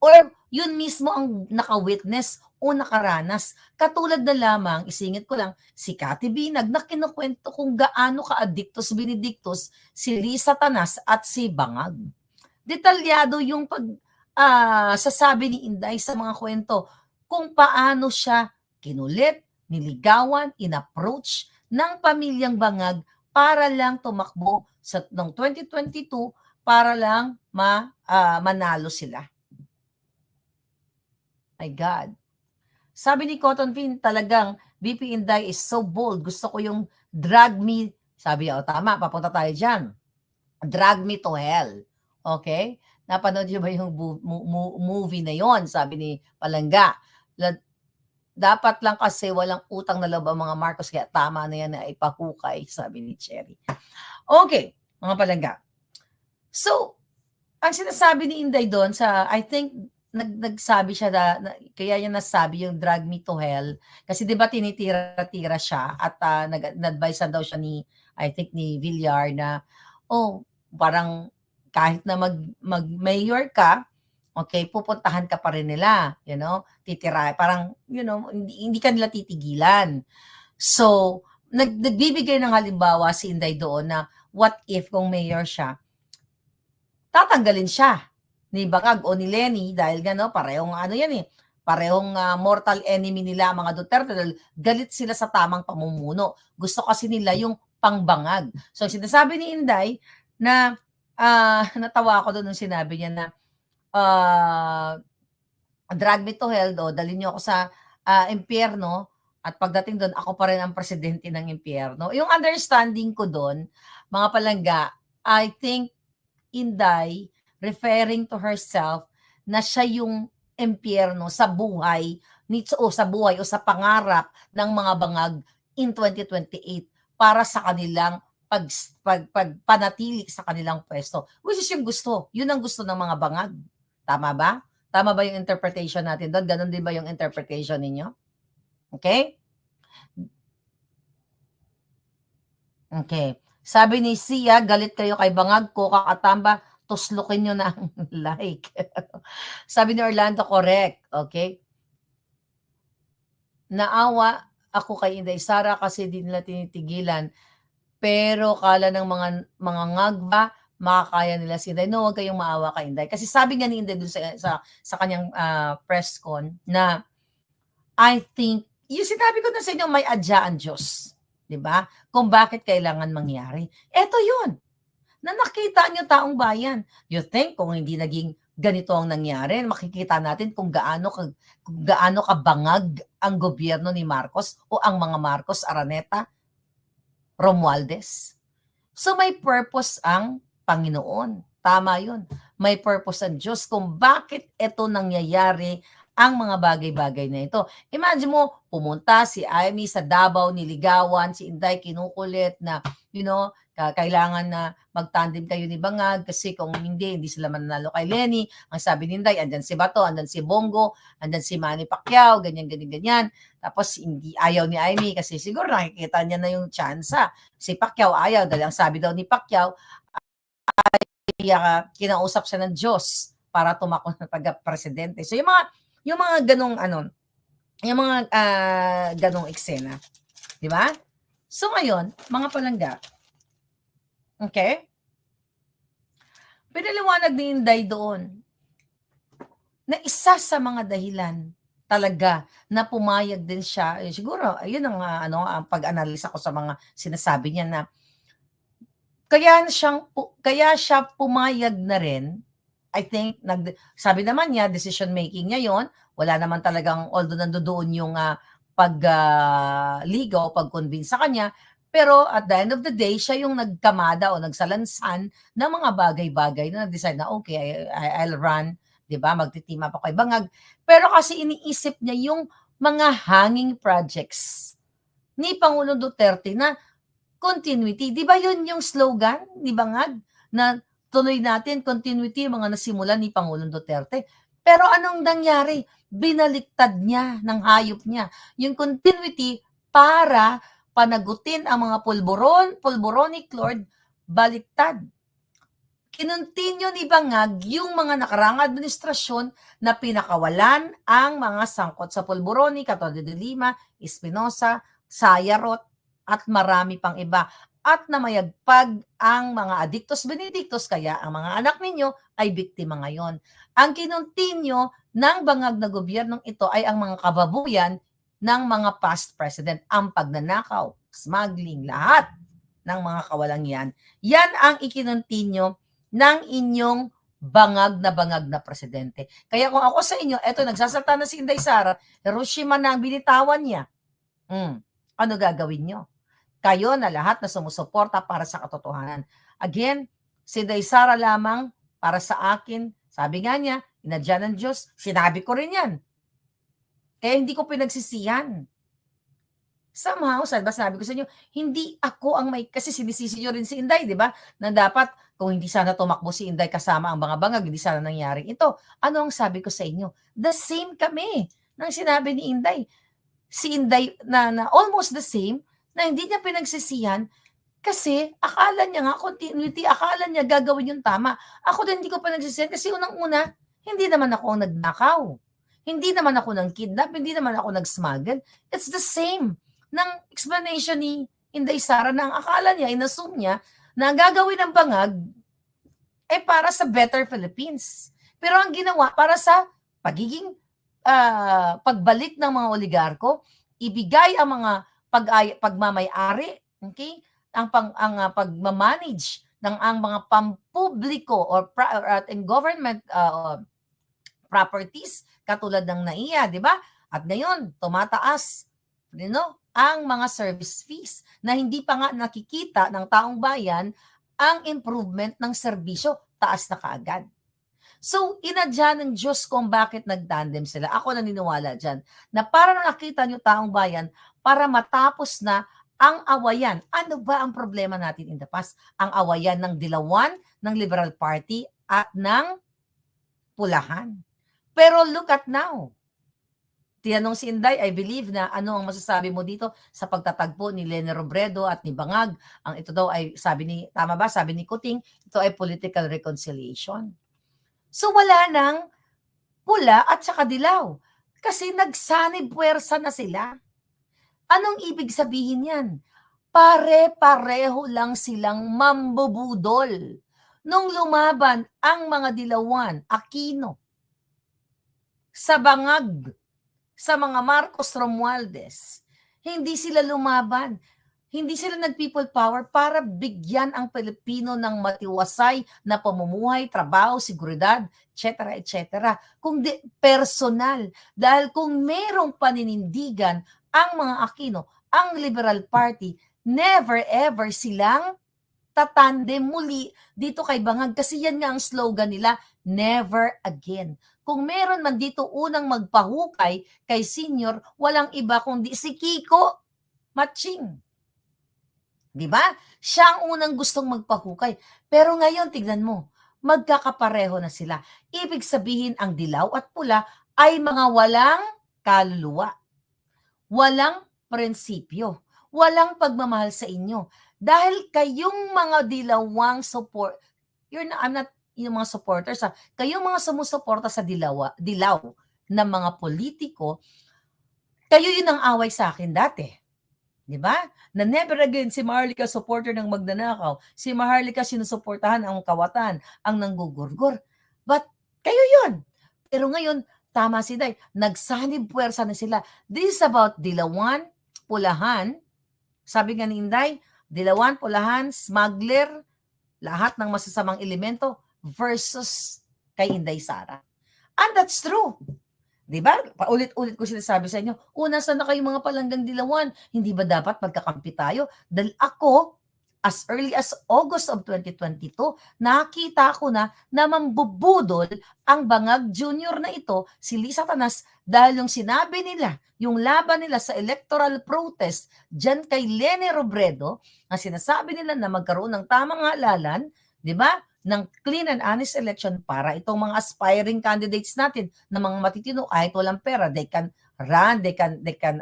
or yun mismo ang naka-witness o nakaranas. Katulad na lamang, isingit ko lang, si Cathy Binag na kinukwento kung gaano ka-addictus benedictus si Lisa Tanas at si Bangag. Detalyado yung sasabi ni Inday sa mga kwento kung paano siya kinulit, niligawan, in-approach ng pamilyang Bangag para lang tumakbo sa noong 2022 para lang manalo sila. My God. Sabi ni Cotton Pin, talagang VP Inday is so bold. Gusto ko yung drag me. Sabi niya, tama, papunta tayo dyan. Drag me to hell. Okay? Napanood niyo ba yung movie na yon? Sabi ni Palangga. Dapat lang kasi walang utang na loob ang mga Marcos, kaya tama na yan na ipahukay, sabi ni Cherry. Okay, mga Palangga. So, ang sinasabi ni Inday doon I think, nagsabi siya kaya niya nasabi yung drag me to hell kasi 'di ba tinitira-tira siya at nag-advise daw siya I think ni Villar na parang kahit na mag-mayor ka, okay, pupuntahan ka pa rin nila, titira, parang hindi ka nila titigilan. So nagbibigay ng halimbawa si Inday doon na what if kung mayor siya, tatanggalin siya ni Bangag o ni Lenny dahil parehong parehong mortal enemy nila mga Duterte dahil galit sila sa tamang pamumuno. Gusto kasi nila yung pangbangag. So sinasabi ni Inday na natawa ako doon nung sinabi niya na drag me to hell, dalhin niyo ako sa impyerno at pagdating doon ako pa rin ang presidente ng impyerno. Yung understanding ko doon, mga palangga, I think Inday referring to herself na siya yung impyerno sa buhay o sa buhay o sa pangarap ng mga bangag in 2028 para sa kanilang pagpanatili sa kanilang pwesto. Which is yung gusto. Yun ang gusto ng mga bangag. Tama ba? Tama ba yung interpretation natin doon? Ganon din ba yung interpretation ninyo? Okay? Okay. Sabi ni Sia, galit kayo kay bangag ko, kakatamba, tuslukin nyo na ang like. Sabi ni Orlando, correct. Okay? Naawa ako kay Inday Sara kasi di nila tinitigilan. Pero kala ng mga ngagba, makakaya nila si Inday. No, huwag kayong maawa kay Inday. Kasi sabi nga ni Inday dun sa kanyang press con na I think, yung sinabi ko na sa inyo, may adya ang Diyos. Diba? Kung bakit kailangan mangyari. Eto yun. Na nakita nyo taong bayan. You think kung hindi naging ganito ang nangyari, makikita natin kung gaano kabangag ang gobyerno ni Marcos o ang mga Marcos, Araneta, Romualdez. So may purpose ang Panginoon. Tama yun. May purpose ang Diyos kung bakit ito nangyayari ang mga bagay-bagay na ito. Imagine mo, pumunta si Amy sa Davao, niligawan, si Inday kinukulit na, kailangan na magtandem kayo ni Bangag kasi kung hindi sila mananalo kay Lenny. Ang sabi ni Inday, andyan si Bato, andyan si Bongo, andyan si Manny Pacquiao, ganyan. Tapos hindi ayaw ni Amy kasi siguro nakikita niya na yung tsansa. Si Pacquiao ayaw dahil ang sabi daw ni Pacquiao, kinausap siya ng Diyos para tumakbo ng pagka-presidente. So yung mga ganong ganong eksena. Di ba? So ngayon, mga palangga, okay? Pinaliwanag ni Inday doon na isa sa mga dahilan talaga na pumayag din siya. Siguro, ayun ang pag-analisa ko sa mga sinasabi niya na kaya siya pumayag na rin. I think, sabi naman niya, decision making niya yon. Wala naman talagang, although nandoon yung pagligaw, pag-convince sa kanya, pero at the end of the day, siya yung nagkamada o nagsalansan ng mga bagay-bagay na nag-decide na, okay, I'll run, di ba? Magtiteam up ako kay Bangag. Pero kasi iniisip niya yung mga hanging projects ni Pangulong Duterte na continuity. Di ba yun yung slogan ni Bangag? Na tuloy natin, continuity, mga nasimulan ni Pangulong Duterte. Pero anong nangyari? Binaliktad niya ng hayop niya. Yung continuity para panagutin ang mga pulboronic lord, baliktad. Kinontinue ni Bangag yung mga nakarang administrasyon na pinakawalan ang mga sangkot sa pulboroni, katulad de Lima, Espinosa, Sayarot, at marami pang iba. At namayagpag ang mga adictos benedictos, kaya ang mga anak ninyo ay biktima ngayon. Ang kinontinue ng Bangag na gobyernong ito ay ang mga kababuyan ng mga past president, ang pagnanakaw, smuggling, lahat ng mga kawalang yan. Yan ang ikinontinue ng inyong bangag na presidente. Kaya kung ako sa inyo, eto, nagsasalta na si Inday Sara, Hiroshima na ang binitawan niya. Ano gagawin nyo? Kayo na lahat na sumusuporta para sa katotohanan. Again, si Inday Sara lamang para sa akin, sabi nga niya, inadya ng Diyos, sinabi ko rin yan. Kaya hindi ko pinagsisihan. Somehow, sabi ko sa inyo, hindi ako ang may, kasi sinisisi nyo rin si Inday, di ba? Na dapat, kung hindi sana tumakbo si Inday kasama ang mga bangag, hindi sana nangyaring ito. Ano ang sabi ko sa inyo? The same kami nang sinabi ni Inday. Si Inday na almost the same, na hindi niya pinagsisihan kasi akala niya nga continuity, akala niya gagawin yung tama. Ako din hindi ko pinagsisihan kasi unang-una, hindi naman ako ang nagnakaw. Hindi naman ako nang kidnap, hindi naman ako nag-smuggle. It's the same ng explanation ni Inday Sara na ang akala niya, inassume niya, na ang gagawin ng bangag ay para sa better Philippines. Pero ang ginawa, para sa pagiging pagbalik ng mga oligarko, ibigay ang mga pagmamay-ari, okay? Ang pagmamanage ng ang mga pampubliko or government properties katulad ng NAIA, di ba? At ngayon, tumataas ang mga service fees na hindi pa nga nakikita ng taong bayan ang improvement ng serbisyo, taas na kaagad. So, inadya ng Diyos kung bakit nagtandem sila. Ako naniniwala dyan na para nakita nyo taong bayan, para matapos na ang awayan. Ano ba ang problema natin in the past? Ang awayan ng Dilawan, ng Liberal Party, at ng Pulahan. Pero look at now. Tinanong si Inday, I believe na ano ang masasabi mo dito sa pagtatagpo ni Lene Robredo at ni Bangag. Ang ito daw ay, sabi ni, tama ba? Sabi ni Kuting, ito ay political reconciliation. So wala nang pula at saka dilaw. Kasi nagsanib puwersa na sila. Anong ibig sabihin yan? Pare-pareho lang silang mambubudol. Nung lumaban ang mga Dilawan, Aquino, sa Bangag, sa mga Marcos Romualdez, hindi sila lumaban. Hindi sila nag-people power para bigyan ang Pilipino ng matiwasay na pamumuhay, trabaho, seguridad, etc. etc. Kung di personal. Dahil kung merong paninindigan ang mga Aquino, ang Liberal Party, never ever silang tatandem muli dito kay Bangag. Kasi yan nga ang slogan nila, never again. Kung meron man dito unang magpahukay kay Senior, walang iba kundi si Kiko Matching. Di ba? Siya ang unang gustong magpahukay. Pero ngayon, tignan mo, magkakapareho na sila. Ibig sabihin, ang dilaw at pula ay mga walang kaluluwa. Walang prinsipyo. Walang pagmamahal sa inyo. Dahil kayong mga dilawang support, I'm not yung mga supporters, kayong mga sumusuporta sa dilaw na mga politiko, kayo yun ang away sa akin dati. Di ba? Na never again si Maharlika supporter ng magnanakaw. Si Maharlika sinusuportahan ang kawatan, ang nanggugurgur. But kayo yun. Pero ngayon, tama si Day, nagsanib puwersa na sila. This is about Dilawan, Pulahan. Sabi nga ni Inday, Dilawan, Pulahan, smuggler, lahat ng masasamang elemento versus kay Inday Sara. And that's true. Diba? Paulit-ulit ko sinasabi sa inyo, una sana kayong mga palanggang Dilawan, hindi ba dapat magkakampi tayo? Dahil ako, as early as August of 2022, nakita ko na mambubudol ang Bangag Junior na ito, si Lisa Tanas, dahil yung sinabi nila, yung laban nila sa electoral protest dyan kay Lene Robredo, na sinasabi nila na magkaroon ng tamang halalan, di ba? Ng clean and honest election para itong mga aspiring candidates natin na mga matitino kahit walang pera, they can run, they can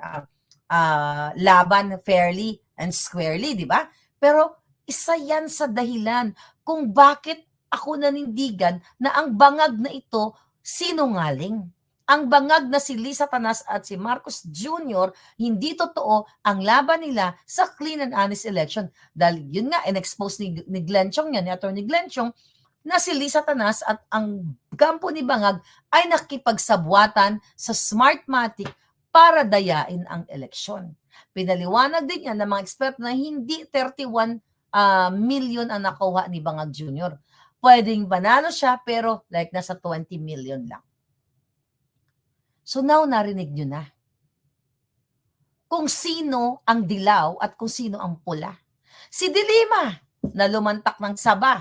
laban fairly and squarely, di ba? Pero isa yan sa dahilan kung bakit ako nanindigan na ang Bangag na ito sinungaling. Ang Bangag na si Lisa Tanas at si Marcos Jr., hindi totoo ang laban nila sa clean and honest election. Dahil yun nga, in-expose ni Glenn Chong yan, ni Atty. Glenn Chong, na si Lisa Tanas at ang kampo ni Bangag ay nakipagsabwatan sa Smartmatic para dayain ang eleksyon. Pinaliwanag din yan ng mga eksperto na hindi 31 million ang nakuha ni Bangag Jr. Pwedeng panalo siya pero like nasa 20 million lang. So now narinig nyo na kung sino ang dilaw at kung sino ang pula. Si Dilima na lumantak ng saba,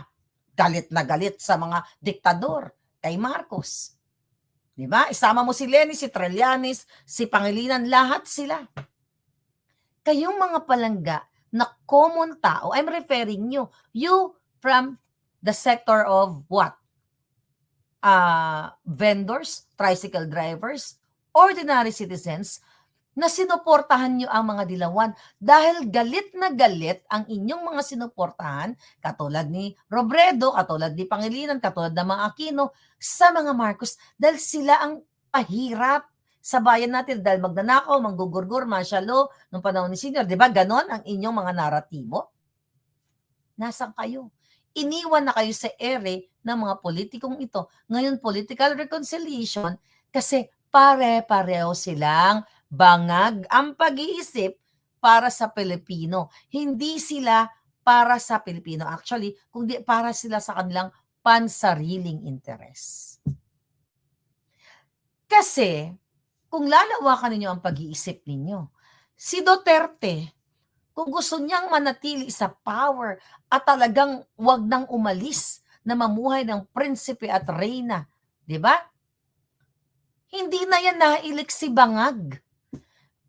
galit na galit sa mga diktador kay Marcos. Diba? Isama mo si Leni, si Trillanes, si Pangilinan, lahat sila. Kayong mga palangga na common tao, I'm referring you from the sector of what? Vendors, tricycle drivers, ordinary citizens, na sinuportahan nyo ang mga Dilawan dahil galit na galit ang inyong mga sinuportahan, katulad ni Robredo, katulad ni Pangilinan, katulad ng mga Aquino, sa mga Marcos, dahil sila ang pahirap sa bayan natin, dahil magnanakaw, manggugurgur, masyalo, nung panahon ni Senior, di ba? Ganon ang inyong mga naratibo. Nasaan kayo? Iniwan na kayo sa ere ng mga politikong ito. Ngayon, political reconciliation, kasi pare-pareho silang bangag ang pag-iisip para sa Pilipino. Hindi sila para sa Pilipino actually, kundi para sila sa kanilang pansariling interes. Kasi, kung lalawakan ninyo ang pag-iisip ninyo, si Duterte, kung gusto niyang manatili sa power at talagang wag nang umalis na mamuhay ng prinsipe at reyna 'Di ba? Hindi na yan nailik si Bangag.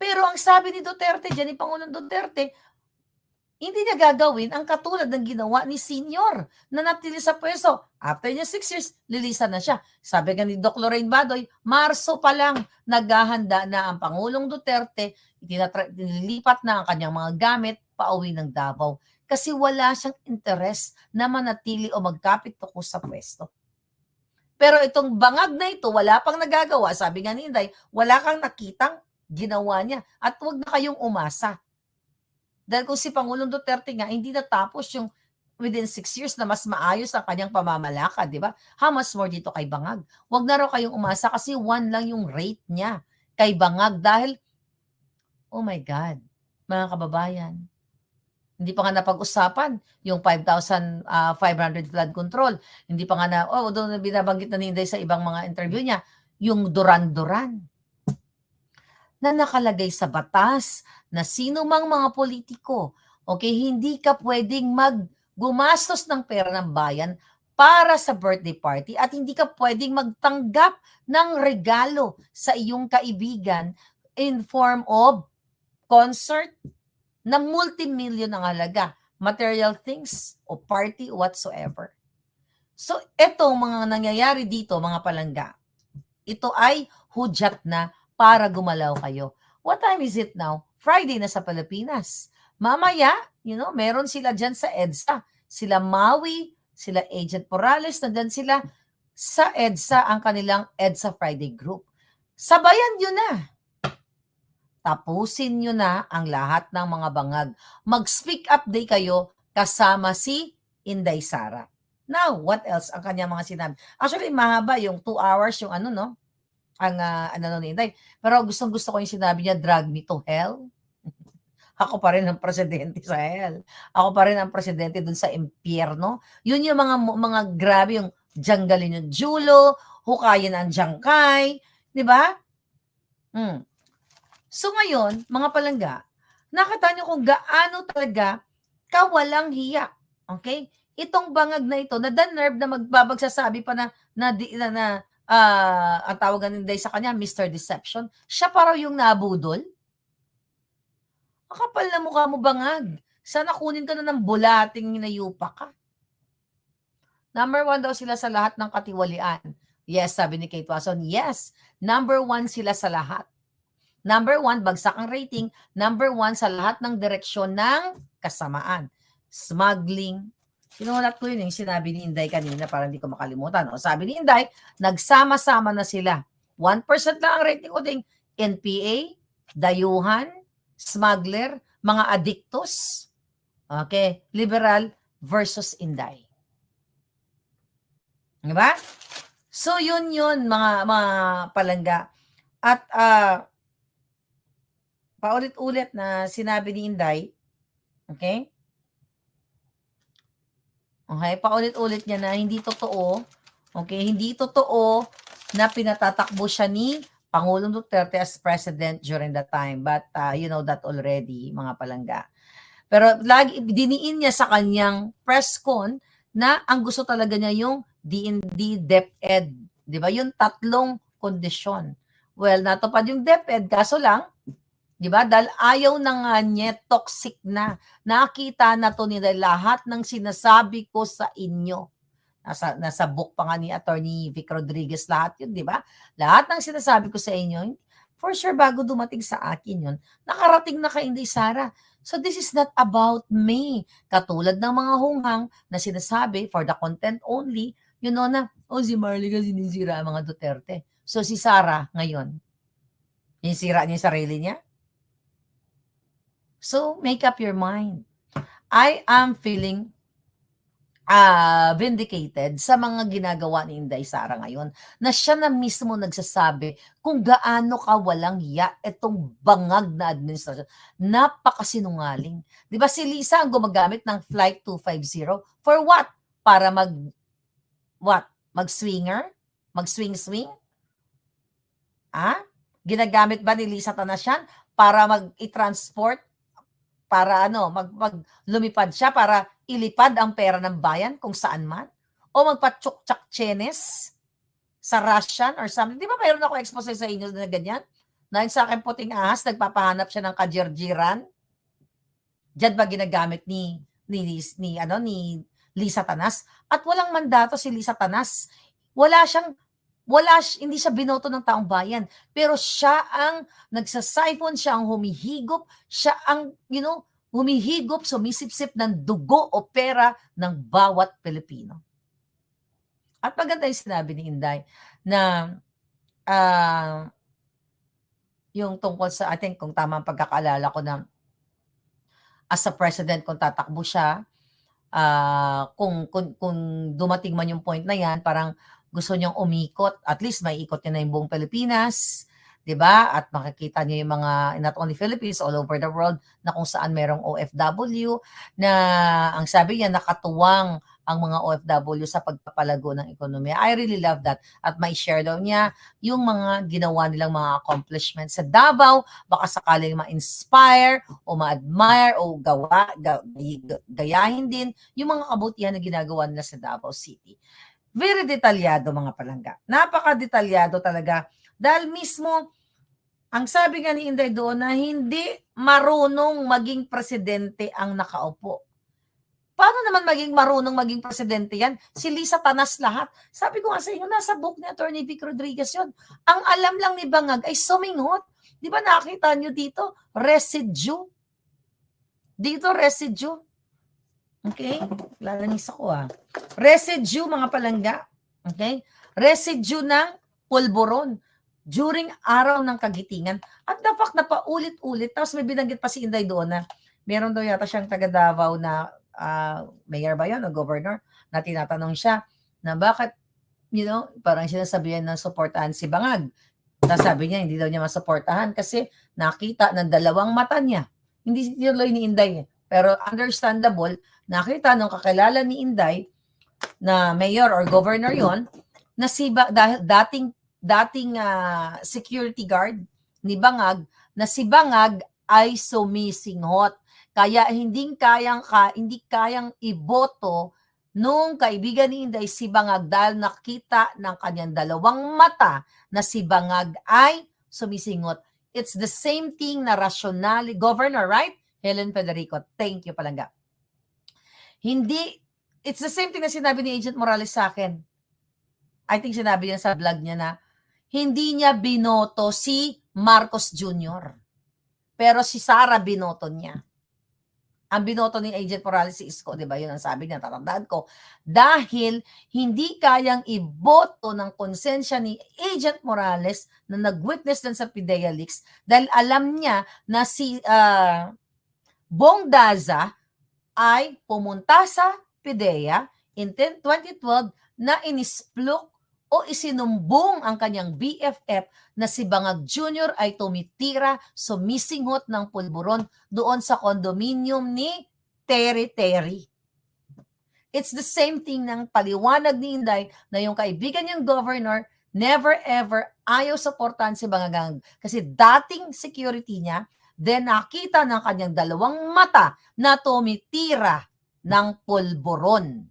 Pero ang sabi ni Duterte, diyan ni Pangulong Duterte, hindi niya gagawin ang katulad ng ginawa ni Senior na natili sa pwesto. After niya 6 years, lilisan na siya. Sabi nga ni Doc Lorraine Badoy, Marso pa lang naghahanda na ang Pangulong Duterte, nililipat na ang kanyang mga gamit pauwi ng Davao. Kasi wala siyang interes na manatili o magkapit tuko sa pwesto. Pero itong Bangag na ito, wala pang nagagawa. Sabi nga ni Inday, wala kang nakitang ginawa niya. At huwag na kayong umasa. Dahil kung si Pangulong Duterte nga, hindi natapos yung within 6 years na mas maayos ang kanyang pamamalakad, di ba? How much more dito kay Bangag? Huwag na raw kayong umasa kasi 1 lang yung rate niya kay Bangag dahil, oh my God, mga kababayan, hindi pa nga napag-usapan yung 5,500 flood control. Hindi pa nga na, doon binabanggit na Ninday sa ibang mga interview niya, yung Duran-Duran na nakalagay sa batas na sino mang mga politiko, okay, hindi ka pwedeng gumastos ng pera ng bayan para sa birthday party at hindi ka pwedeng magtanggap ng regalo sa iyong kaibigan in form of concert na multi-million ang halaga, material things o party whatsoever. So, etong mga nangyayari dito, mga palangga, ito ay hudyat na para gumalaw kayo. What time is it now? Friday na sa Pilipinas. Mamaya, meron sila dyan sa EDSA. Sila Maui, sila Agent Morales, nandyan sila sa EDSA, ang kanilang EDSA Friday group. Sabayan nyo na. Tapusin nyo na ang lahat ng mga bangag. Mag-speak up day kayo kasama si Inday Sara. Now, what else ang kanyang mga sinabi? Actually, mahaba yung 2 hours yung ni Inday. Pero gustong-gusto ko yung sinabi niya, drag me to hell. Ako pa rin ang presidente sa hell. Ako pa rin ang presidente dun sa impyerno. Yun yung mga grabe, yung janggalin yung julo, hukayin ang jangkay, di ba? So ngayon, mga palangga, nakita nyo kung gaano talaga kawalang hiya. Okay? Itong bangag na ito, na the nerve na magbabagsasabi pa ang tawagan ni Inday sa kanya, Mr. Deception, siya pa raw yung nabudol. Ang kapal na mukha mo, Bangag. Sana kunin ka na ng bulating hinayupa ka. Number 1 daw sila sa lahat ng katiwalian. Yes, sabi ni Kate Watson. Yes, number 1 sila sa lahat. Number 1, bagsak ang rating. Number 1 sa lahat ng direksyon ng kasamaan. Smuggling. Sinulat ko yun yung sinabi ni Inday kanina para hindi ko makalimutan. O, sabi ni Inday, nagsama-sama na sila. 1% lang ang rating ko ding NPA, dayuhan, smuggler, mga adiktos. Okay? Liberal versus Inday. Diba? So, yun, mga palangga. At, paulit-ulit na sinabi ni Inday, okay? Okay, paulit-ulit niya na hindi totoo, okay, hindi totoo na pinatatakbo siya ni Pangulong Duterte as president during that time. But you know that already, mga palangga. Pero lagi diniin niya sa kanyang press con na ang gusto talaga niya yung D&D DepEd, 'di ba? Yung 3 kondisyon. Well, natupad yung DepEd, kaso lang, 'di ba? Dahil ayaw na nga niya, toxic na. Nakita na to nila lahat ng sinasabi ko sa inyo. Nasa book pa nga ni Attorney Vic Rodriguez lahat yun, 'di ba? Lahat ng sinasabi ko sa inyo, for sure bago dumating sa akin yun, nakarating na kay Inday Sara. So this is not about me. Katulad ng mga hunghang na sinasabi for the content only, na, si Marley kasi sinisira ang mga Duterte. So si Sara ngayon, sinisira niya yung sarili niya? So, make up your mind. I am feeling vindicated sa mga ginagawa ni Inday Sara ngayon na siya na mismo nagsasabi kung gaano kawalang hiya itong bangag na administrasyon. Napakasinungaling. Di ba si Lisa ang gumagamit ng Flight 250? For what? Para mag-swinger? Mag-swing-swing? Ginagamit ba ni Lisa Tanasian para i-transport? Para lumipad siya para ilipad ang pera ng bayan kung saan man? O magpa-tsuk-tsak chenes sa Russian or something. Di ba mayroon ako expose sa inyo na ganyan? Na sa akin puting ahas, nagpapahanap siya ng kajirjiran. Diyan ba ginagamit ni Lisa Tanas? At walang mandato si Lisa Tanas. Hindi siya binoto ng taong bayan. Pero siya ang nagsasiphon, siya ang humihigop, siya ang, humihigop, sumisipsip ng dugo o pera ng bawat Pilipino. At maganda yung sinabi ni Inday na yung tungkol sa, I think, kung tama ang pagkakaalala ko na as a president, kung tatakbo siya, kung dumating man yung point na yan, parang gusto niyang umikot, at least may ikot niya na yung buong Pilipinas, di ba? At makikita niyo yung mga, not only Philippines, all over the world, na kung saan merong OFW, na ang sabi niya, nakatuwang ang mga OFW sa pagpapalago ng ekonomiya. I really love that. At may share daw niya yung mga ginawa nilang mga accomplishments sa Davao, baka sakaling ma-inspire o ma-admire o gayahin din yung mga kabutihan na ginagawa nila sa Davao City. Very detalyado mga palangga. Napaka-detalyado talaga. Dahil mismo, ang sabi nga ni Inday doon na hindi marunong maging presidente ang nakaupo. Paano naman maging marunong maging presidente yan? Si Lisa Tanas lahat. Sabi ko nga sa inyo, nasa book ni Attorney Vic Rodriguez yun. Ang alam lang ni Bangag ay suminghot. Di ba nakita nyo dito? Residue. Dito, residue. Okay? Lalanis ako Residue, mga palangga. Okay? Residue ng pulburon during araw ng kagitingan. At the fact na paulit-ulit, tapos may binanggit pa si Inday doon na meron daw yata siyang taga Davao na mayor ba yun o governor, na tinatanong siya na bakit, parang sinasabihan na suportahan si Bangag. Sabi niya, hindi daw niya masuportahan kasi nakita ng dalawang mata niya. Hindi tuloy ni Inday. Pero understandable, nakita nung kakilala ni Inday na mayor or governor yon na dahil dating security guard ni Bangag, na si Bangag ay sumisinghot. Kaya hindi kayang iboto nung kaibigan ni Inday si Bangag dahil nakita ng kanyang dalawang mata na si Bangag ay sumisinghot. It's the same thing na rationally, Governor, right? Helen Federico, thank you palangga. It's the same thing na sinabi ni Agent Morales sa akin. I think sinabi niya sa vlog niya na hindi niya binoto si Marcos Jr. Pero si Sara binoto niya. Ang binoto ni Agent Morales si Isko, di ba? Yun ang sabi niya, tatandaan ko. Dahil hindi kayang iboto ng konsensya ni Agent Morales na nag-witness din sa PIDEA leaks dahil alam niya na si Bong Daza ay pumunta sa PIDEA in 2012 na inisplok o isinumbong ang kanyang BFF na si Bangag Jr. ay tumitira, sumisinghot ng pulburon doon sa condominium ni Terry. It's the same thing ng paliwanag ni Inday na yung kaibigan niyang governor never ever ayaw supportan si Bangag kasi dating security niya, then nakita ng kanyang dalawang mata na tumitira ng pulburon.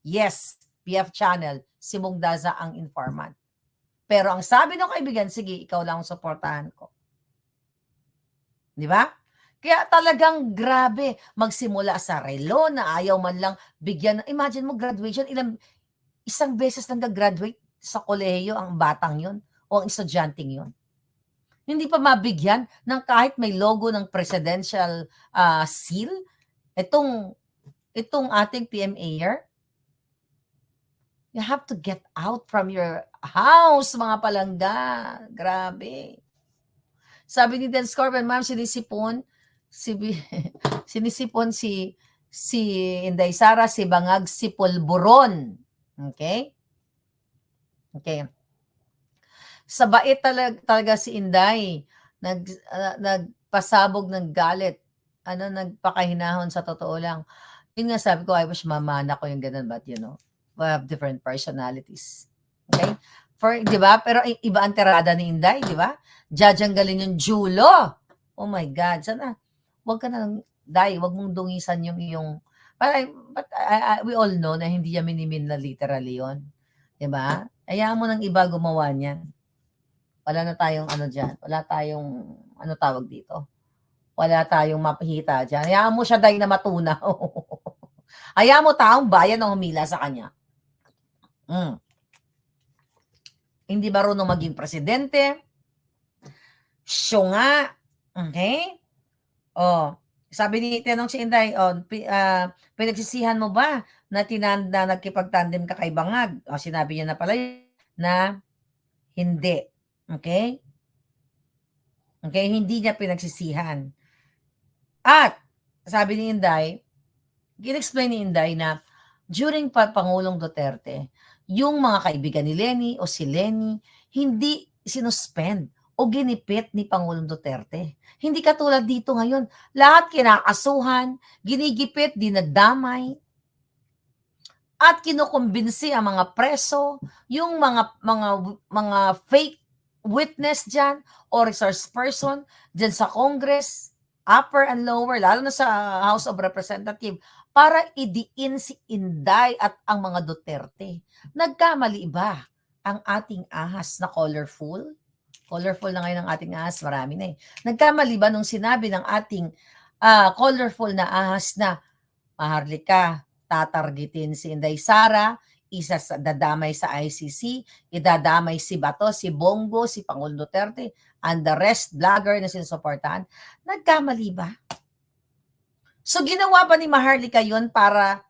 Yes, PF Channel, si Bong Daza ang informant. Pero ang sabi ng kaibigan, sige, ikaw lang ang suportahan ko. Di ba? Kaya talagang grabe, magsimula sa relo na ayaw man lang bigyan. Imagine mo, graduation, isang beses lang nag-graduate sa kolehiyo ang batang yun o ang estudyanteng yun. Hindi pa mabigyan ng kahit may logo ng presidential seal. Itong ating PMAer, you have to get out from your house, mga palangga. Grabe. Sabi ni Dan Scorpion, ma'am, sinisipon si Inday Sara, si Bangag, si Pulburon. Okay? Sa bait talaga si Inday, nagpasabog ng galit. Nagpakahinahon sa totoo lang. Yun nga sabi ko, I wish mamana ko yung ganun, but we have different personalities. Okay? Di ba? Pero iba ang tirada ni Inday, di ba? Jajanggalin yung Julo. Oh my God. Sana, wag ka na, Day, wag mong dungisan yung iyong, but we all know na hindi niya minimin na literally yun. Di ba? Hayaan mo ng iba gumawa niyan. Wala na tayong ano dyan. Wala tayong, ano tawag dito? Wala tayong mapihita dyan. Hayaan mo siya dahil na matunaw. Hayaan mo taong bayan na humila sa kanya. Hindi marunong maging presidente. Siya okay? Oh, sabi ni tinanong si Inday, pinagsisihan mo ba na nagkipagtandem ka kay Bangag? O, sinabi niya na pala na hindi. Okay? Okay, hindi niya pinagsisihan. At sabi ni Inday, in-explain ni Inday na during Pangulong Duterte, yung mga kaibigan ni Lenny o si Lenny, hindi sinuspend o ginipit ni Pangulong Duterte. Hindi katulad dito ngayon. Lahat kinakasuhan, ginigipit, dinadamay, at kinukumbinsi ang mga preso, yung mga fake witness dyan o resource person dyan sa Congress, upper and lower, lalo na sa House of Representatives, para idiin si Inday at ang mga Duterte. Nagkamali ba ang ating ahas na colorful? Colorful na ngayon ang ating ahas, marami na eh. Nagkamali ba nung sinabi ng ating colorful na ahas na Maharlika, tatargetin si Inday Sara, isa sa dadamay sa ICC, idadamay si Bato, si Bongo, si Pangulong Duterte, and the rest vlogger na sinusuportahan. Nagkamali ba? So ginawa ba ni Maharlika yun para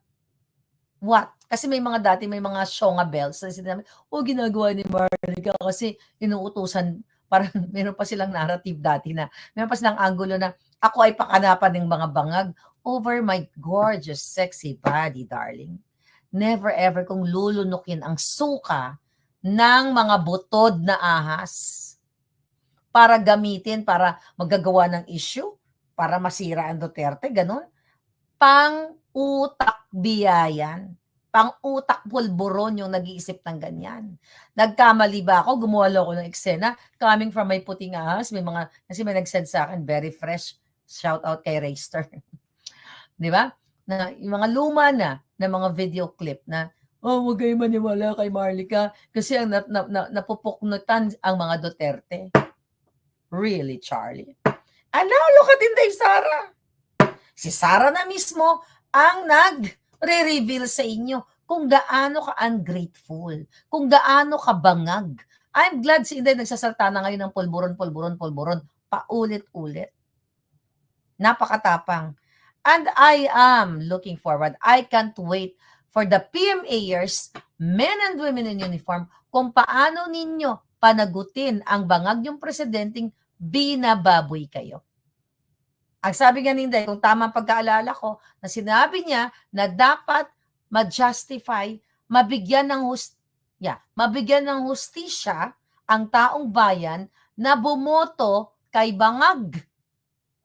what? Kasi may mga dati, may mga shonga bells na sinabi, ginagawa ni Maharlika kasi inuutusan, parang meron pa silang narrative dati na, meron pa silang angulo na ako ay pakanapan ng mga bangag over my gorgeous, sexy body, darling. Never ever kung lulunukin ang suka ng mga butod na ahas para gamitin, para magagawa ng issue, para masira ang Duterte, ganun. Pang-utak biyayan. Pang-utak pulburon yung nag-iisip ng ganyan. Nagkamali ba ako? Gumawa ako ng eksena. Coming from my puting ahas, kasi may nag-send sa akin, very fresh. Shout out kay Rayster. Di ba? Na yung mga luma na mga video clip na, huwag kayo maniwala kay Maharlika kasi ang napupuknutan ang mga Duterte. Really, Charlie? And now, look at Inday Sara. Si Sara na mismo ang nag-reveal sa inyo kung gaano ka ungrateful, kung gaano ka bangag. I'm glad si Inday nagsasalta na ngayon ng pulburon, paulit-ulit. Napakatapang. And I am looking forward. I can't wait for the PMAers, men and women in uniform, kung paano ninyo panagutin ang bangag yung presidenteng binababoy kayo. Ang sabi nga ni Inday, kung tama ang pagkaalala ko, na sinabi niya na dapat ma-justify, mabigyan ng hustisya ang taong bayan na bumoto kay bangag.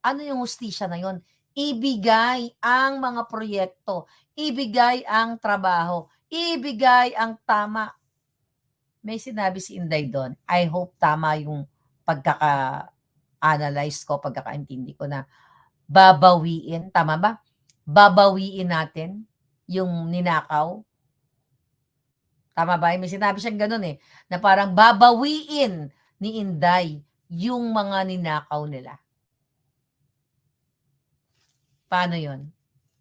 Ano yung hustisya na yon? Ibigay ang mga proyekto, ibigay ang trabaho, ibigay ang tama. May sinabi si Inday doon, I hope tama yung pagkaka-analyze ko, pagkakaintindi ko na babawiin, tama ba? Babawiin natin yung ninakaw. Tama ba? May sinabi siyang ganun eh, na parang babawiin ni Inday yung mga ninakaw nila. Paano yon?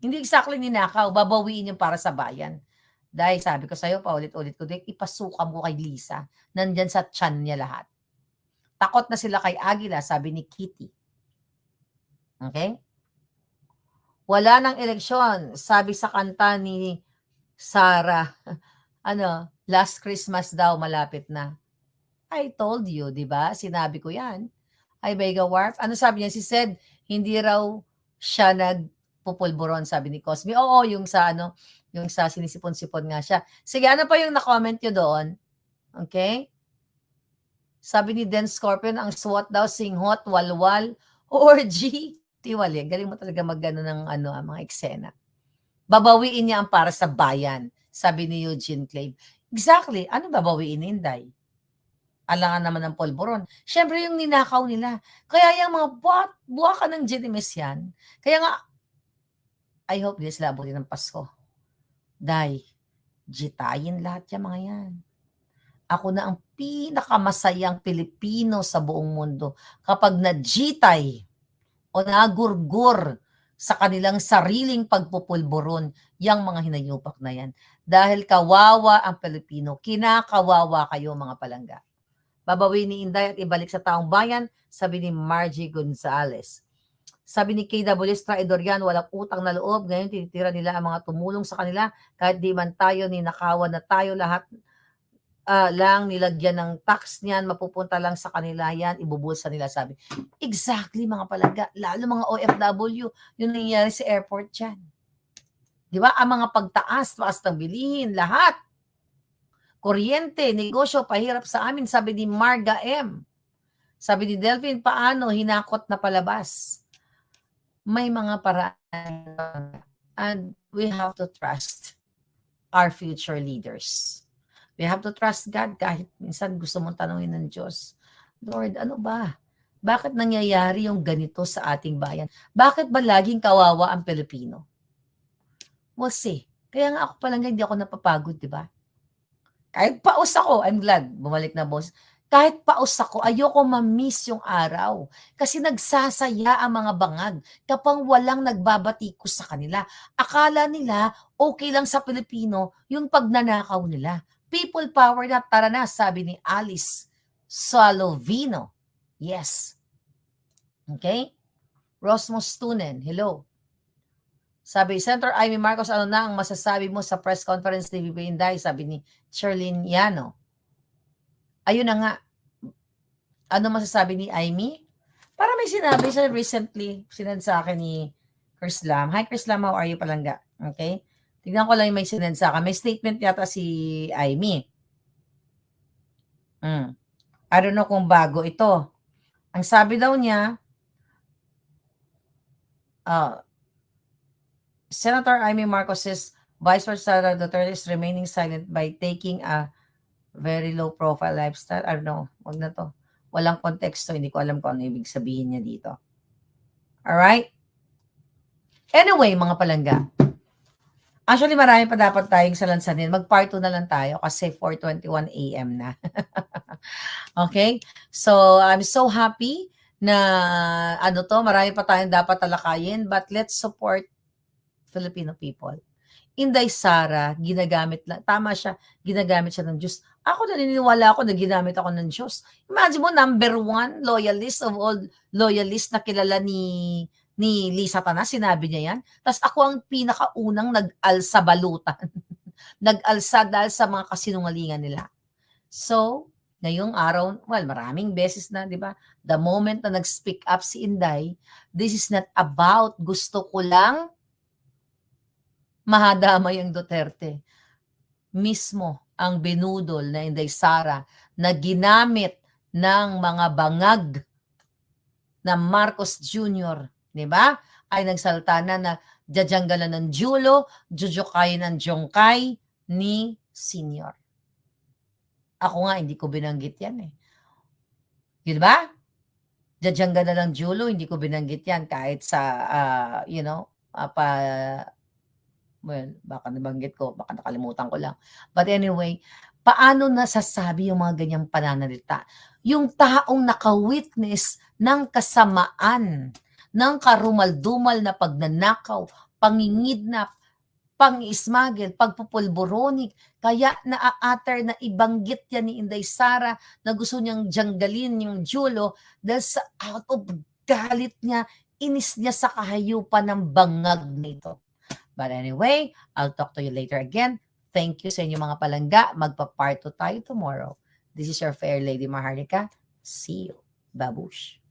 Hindi exactly ninakaw, babawiin yung para sa bayan. Dahil sabi ko sa'yo, paulit-ulit ko, ipasuka mo kay Lisa. Nandyan sa tiyan niya lahat. Takot na sila kay Aguila, sabi ni Kitty. Okay? Wala nang eleksyon, sabi sa kanta ni Sara. Last Christmas daw, malapit na. I told you, di ba? Sinabi ko yan. Ay, Vega Warp. Ano sabi niya? Si said, hindi raw siya nagpupulburon, sabi ni Cosby. Oo, yung sa sinisipon-sipon nga siya. Sige, ano pa yung na-comment nyo doon? Okay? Sabi ni Den Scorpion, ang SWAT daw, singhot, walwal, orgy. Tiwali, galing mo talaga mag-ano ng mga eksena. Babawiin niya ang para sa bayan, sabi ni Eugene Clave. Exactly, ano babawiin ni Inday? Alangan naman ng polboron. Siyempre yung ninakaw nila. Kaya yung mga buwaka ng genimes yan. Kaya nga, I hope hindi sila abutin ng Pasko. Dahil, jitayin lahat yung mga yan. ako na ang pinakamasayang Pilipino sa buong mundo kapag nagitay o nagurgur sa kanilang sariling pagpupulburon yang mga hinayupak na yan. Dahil kawawa ang Pilipino, kinakawawa kayo mga palangga. Babawin ni Inday at ibalik sa taong bayan, sabi ni Margie Gonzales. Sabi ni KWS Traidor yan, walang utang na loob. Ngayon tinitira nila ang mga tumulong sa kanila kahit di man tayo ninakawan na tayo lahat lang nilagyan ng tax niyan, mapupunta lang sa kanila yan, ibubulsa nila, sabi. Exactly mga palangga, lalo mga OFW, yun nangyayari sa airport dyan. Di ba? Ang mga pagtaas ng bilihin, lahat. Kuryente, negosyo, pahirap sa amin, sabi ni Marga M. Sabi ni Delphine, paano? Hinakot na palabas. May mga paraan. And we have to trust our future leaders. We have to trust God kahit minsan gusto mong tanungin ng Diyos, Lord, ano ba? Bakit nangyayari yung ganito sa ating bayan? Bakit ba laging kawawa ang Pilipino? We'll see. Kaya nga ako palang hindi ako napapagod, di ba? Kahit paus ako, I'm glad, bumalik na boss. Kahit paus ako, ayoko ma-miss yung araw. Kasi nagsasaya ang mga bangag kapag walang nagbabatikos sa kanila. Akala nila okay lang sa Pilipino yung pagnanakaw nila. People power na, tara na, sabi ni Alice Salovino. Yes. Okay? Rosmos Tunen, hello. Sabi, Senator Amy Marcos, ano na ang masasabi mo sa press conference ni Bibi Inday? Sabi ni Sherlyn Yano. Ayun na nga. Ano masasabi ni Amy? Para may sinabi siya recently, sinad sa akin ni Chris Lam. Hi Chris Lam, how are you palangga? Okay? Tignan ko lang yung may sinend sa akin. May statement yata si Amy. I don't know kung bago ito. Ang sabi daw niya, Senator Amy Marcos's Vice President Duterte is remaining silent by taking a very low profile lifestyle. I don't know. Wag na to. Walang konteksto. Hindi ko alam kung ano ibig sabihin niya dito. Alright? Anyway, mga palangga. Actually, marami pa dapat tayong salansanin. Mag-part 2 na lang tayo kasi 4:21 a.m. na. Okay? So, I'm so happy na marami pa tayong dapat talakayin, but let's support Filipino people. Inday Sara, ginagamit lang. Tama siya, ginagamit siya ng Diyos. Ako naniniwala ako na ginamit ako ng Diyos. Imagine mo, number 1 loyalist of all loyalists na kilala ni Lisa Tanas, sinabi niya yan. Tapos ako ang pinakaunang nag-alsa balutan. Nag-alsa dahil sa mga kasinungalingan nila. So, ngayong araw, well, maraming beses na, di ba? The moment na nag-speak up si Inday, this is not about gusto ko lang mahadamay ang Duterte. Mismo ang binudol na Inday Sara na ginamit ng mga bangag na Marcos Jr., di ba? Ay nagsalta na jajanggalan ng Julo, jujukayin ng Jongkay ni Senior. Ako nga, hindi ko binanggit yan eh. Di ba? Jajanggalan ng Julo, hindi ko binanggit yan kahit sa, well, baka nabanggit ko, baka nakalimutan ko lang. But anyway, paano nasasabi yung mga ganyang pananalita? Yung taong naka-witness ng kasamaan, ng karumal-dumal na pagnanakaw, pangingidnap, pang-ismagel, pagpupulboronik, kaya naa-atter na ibanggit yan ni Inday Sara na gusto niyang janggalin yung Julo dahil sa out of galit niya, inis niya sa kahayupan ng bangag nito. But anyway, I'll talk to you later again. Thank you sa inyo mga palangga. Magpa-part 2 tayo tomorrow. This is your fair lady Maharlika. See you. Babush.